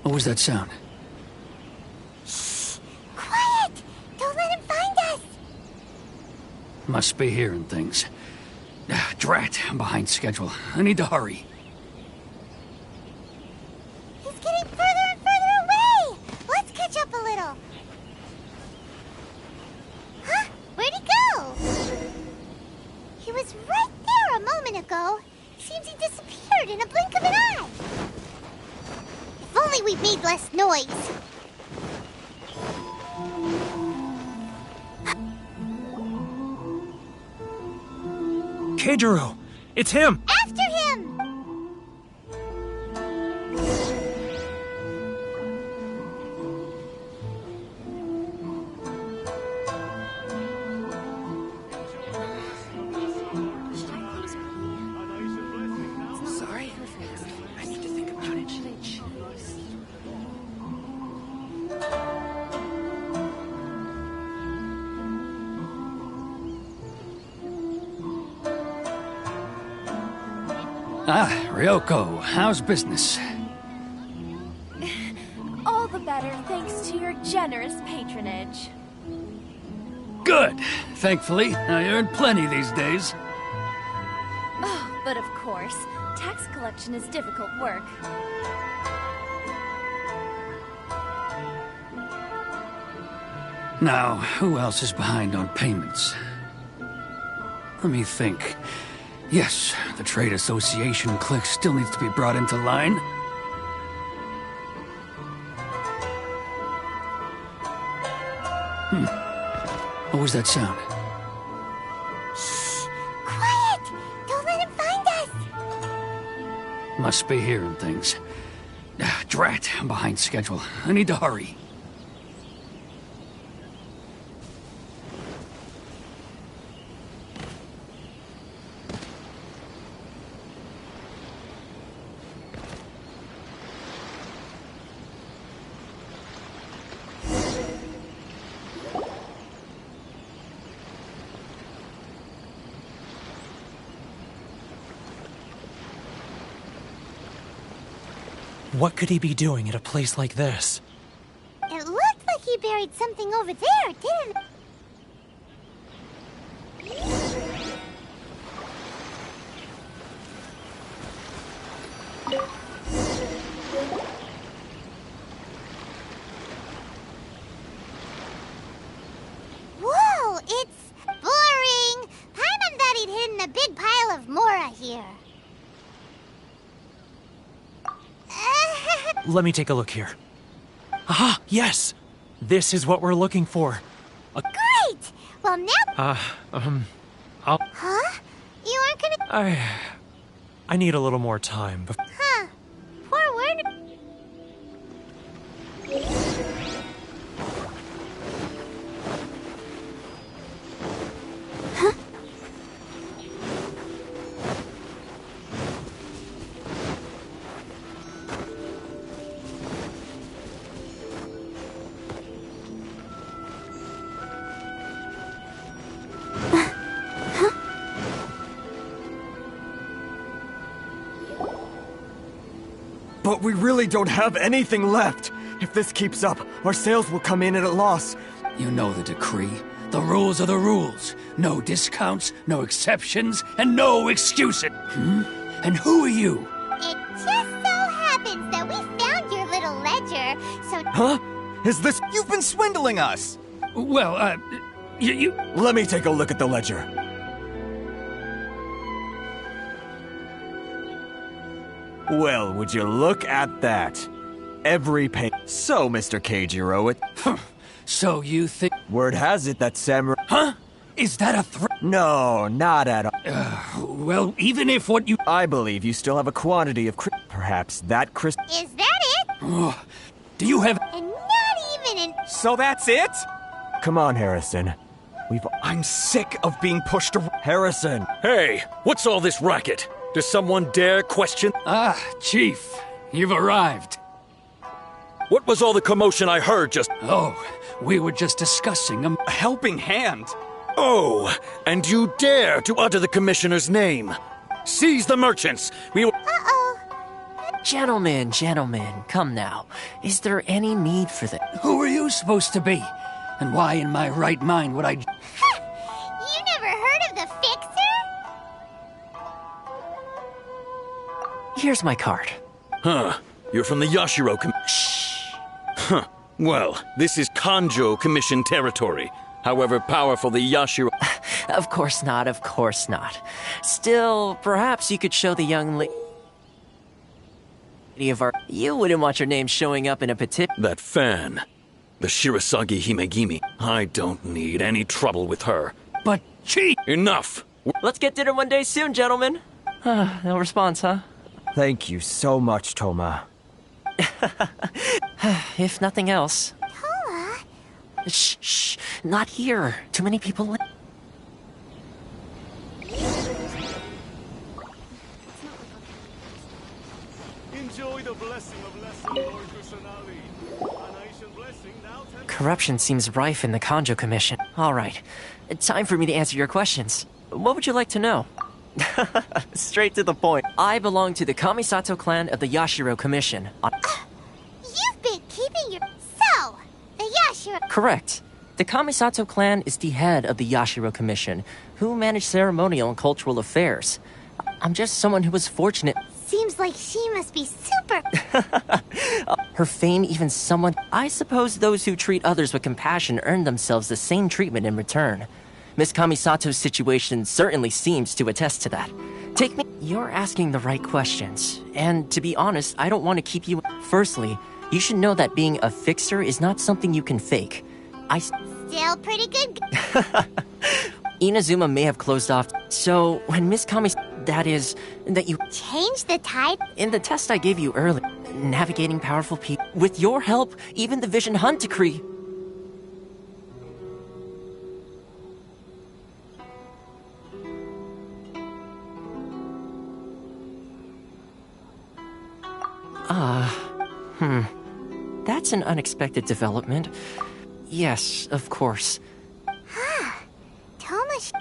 What was that sound? Shh! Quiet! Don't let him find us! Must be hearing things. Ah, drat, I'm behind schedule. I need to hurry. He's getting further and further away! Let's catch up a little. Huh? Where'd he go? He was right there a moment ago. Seems he disappeared in a blink of an eye. If only we made less noise. Keijiro! It's him! After him! Ah, Ryoko, how's business? All the better thanks to your generous patronage. Good. Thankfully, I earn plenty these days. Oh, but of course, tax collection is difficult work. Now, who else is behind on payments? Let me think. Yes, the trade association clique still needs to be brought into line. What was that sound? Shh! Quiet! Don't let him find us! Must be hearing things. Drat, I'm behind schedule. I need to hurry. What could he be doing at a place like this? It looked like he buried something over there, didn't it? Whoa, it's boring! Paimon thought he'd hidden a big pile of Mora here. Let me take a look here. Aha! Yes! This is what we're looking for. Great! Well, now... I'll... Huh? You aren't gonna... I need a little more time before... Huh. Poor word... But we really don't have anything left. If this keeps up, our sales will come in at a loss. You know the decree. The rules are the rules. No discounts, no exceptions, and no excuses. And who are you? It just so happens that we found your little ledger, so... Huh? Is this... You've been swindling us! Well, you... Let me take a look at the ledger. Well, would you look at that? Every pay... So, Mr. Keijiro, it... So you think... Word has it that Samurai... Huh? Is that a threat? No, not at all. Well, even if what you... I believe you still have a quantity of Perhaps that Is that it? Do you have... And not even an... So that's it? Come on, Harrison. I'm sick of being pushed around. Harrison! Hey, what's all this racket? Does someone dare question? Ah, Chief, you've arrived. What was all the commotion I heard just... Oh, we were just discussing a helping hand. Oh, and you dare to utter the Commissioner's name. Seize the merchants. We will... Uh-oh. Gentlemen, come now. Is there any need for that? Who are you supposed to be? And why in my right mind would I... You never heard of the Fixer? Here's my card. Huh. You're from the Yashiro Shh. Huh. Well, this is Kanjo Commission territory. However powerful the Yashiro... Of course not. Still, perhaps you could show the young lady of our... You wouldn't want your name showing up in a petition. That fan. The Shirasagi Himegimi. I don't need any trouble with her. But, Chief... Enough! Let's get dinner one day soon, gentlemen. No response, huh? Thank you so much, Toma. If nothing else. Toma? Shh, not here. Too many people... Enjoy the blessing of Lesson Lord Kusanagi. An ancient blessing now... Corruption seems rife in the Kanjo Commission. All right. Time for me to answer your questions. What would you like to know? Straight to the point. I belong to the Kamisato clan of the Yashiro Commission. You've been keeping your... So, the Yashiro... Correct. The Kamisato clan is the head of the Yashiro Commission, who manage ceremonial and cultural affairs. I'm just someone who was fortunate. Seems like she must be super... Her fame even somewhat... I suppose those who treat others with compassion earn themselves the same treatment in return. Miss Kamisato's situation certainly seems to attest to that. Take me... You're asking the right questions. And to be honest, I don't want to keep you... Firstly, you should know that being a fixer is not something you can fake. Still pretty good... Inazuma may have closed off, so when Miss Kami... That is, that you... Change the tide? In the test I gave you earlier, navigating powerful people... With your help, even the Vision Hunt decree... That's an unexpected development. Yes, of course. Thomas...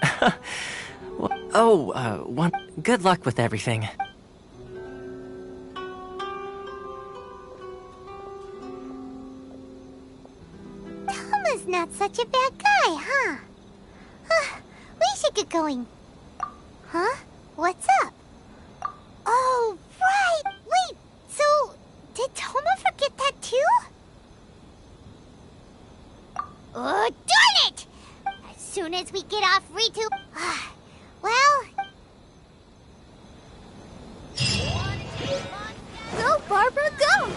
Good luck with everything. Toma's not such a bad guy, huh? We should get going. Huh? What's up? Oh, right! Wait, so... Did Toma forget that too? Oh, darn it! As soon as we get off Ritu... Well... Go, Barbara, go!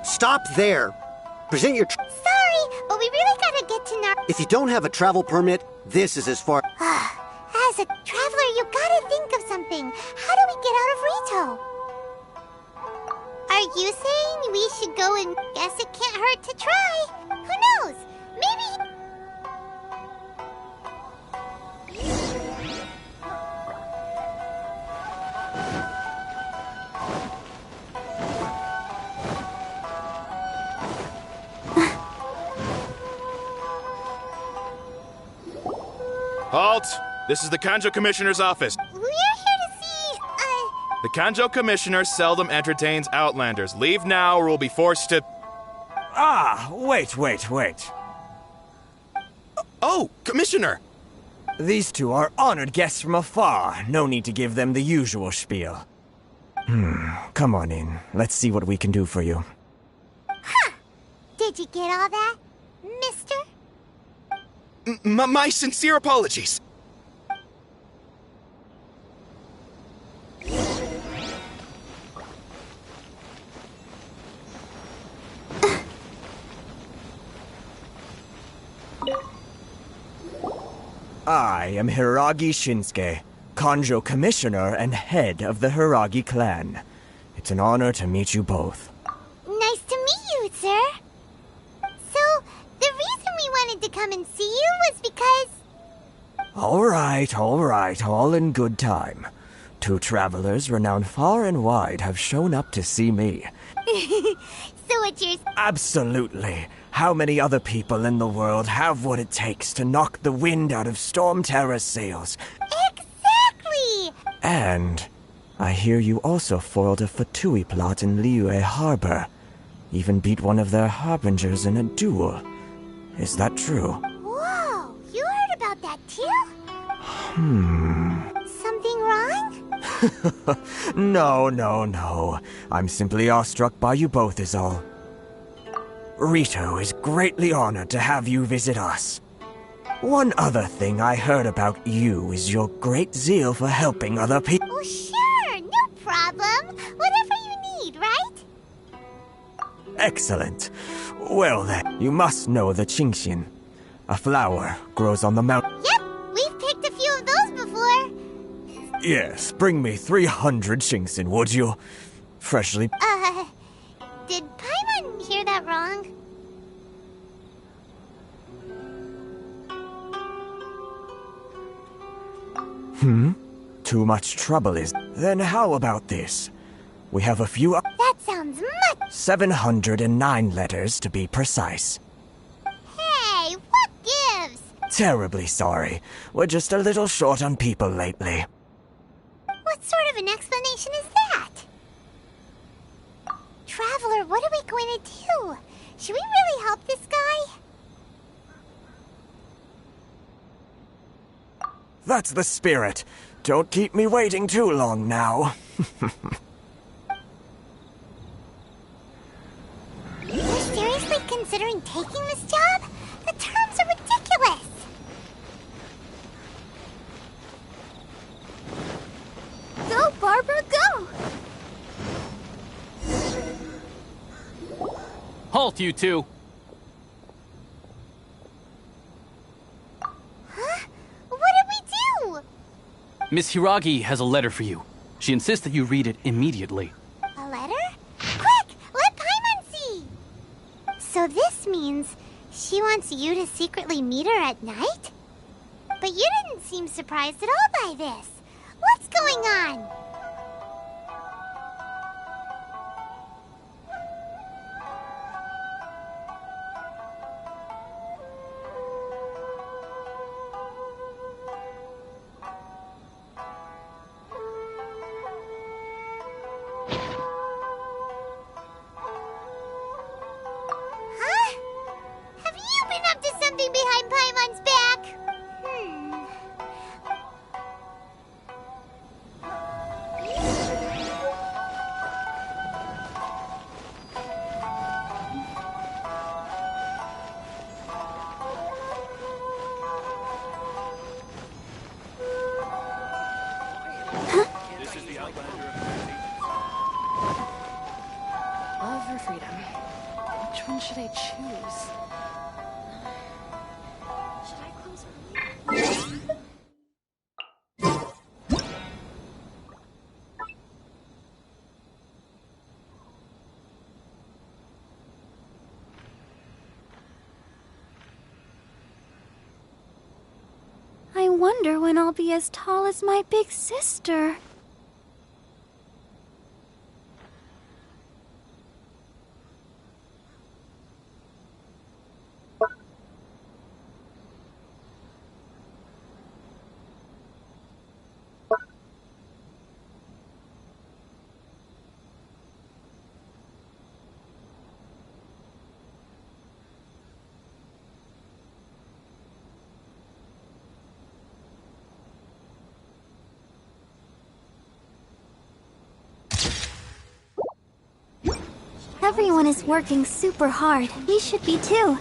Stop there. Present your... Sorry, but we really gotta get to Nar... If you don't have a travel permit, this is as far... As a traveler, you gotta think of something. How do we get out of Rito? Are you saying we should go and... Guess it can't hurt to try. Who knows? Maybe... Halt! This is the Kanjo Commissioner's office. We're here to see, The Kanjo Commissioner seldom entertains Outlanders. Leave now or we'll be forced to... Wait. Oh, Commissioner! These two are honored guests from afar. No need to give them the usual spiel. Come on in. Let's see what we can do for you. Did you get all that, mister? My sincere apologies. I am Hiragi Shinsuke, Kanjo Commissioner and head of the Hiragi clan. It's an honor to meet you both. Nice to meet you, sir. So, the reason we wanted to come and see you was because... All right, all in good time. Two travelers renowned far and wide have shown up to see me. So what you're... Absolutely. How many other people in the world have what it takes to knock the wind out of Storm Terra's sails? Exactly! And I hear you also foiled a Fatui plot in Liyue Harbor. Even beat one of their harbingers in a duel. Is that true? Whoa, you heard about that too? Something wrong? No. I'm simply awestruck by you both is all. Rito is greatly honored to have you visit us. One other thing I heard about you is your great zeal for helping other people. Oh, sure, no problem. Whatever you need, right? Excellent. Well then, you must know the Genshin. A flower grows on the mountain. Yep, we've picked a few of those before. Yes, bring me 300 Genshin, would you? Freshly... Did Paimon hear that wrong? Too much trouble is... Then how about this? We have a few... That sounds much... 709 letters to be precise. Hey, what gives? Terribly sorry. We're just a little short on people lately. What sort of an explanation is that? Traveler, what are we going to do? Should we really help this guy? That's the spirit. Don't keep me waiting too long now. You're seriously considering taking this job? The terms are ridiculous! Go, Barbara, go! Halt, you two! Huh? What did we do? Miss Hiragi has a letter for you. She insists that you read it immediately. A letter? Quick! Let Paimon see! So this means she wants you to secretly meet her at night? But you didn't seem surprised at all by this. What's going on? Huh? Have you been up to something behind Paimon's back? This is the Outlander Love or freedom? Which one should I choose? Should I close my... I wonder when I'll be as tall as my big sister. Everyone is working super hard. We should be too.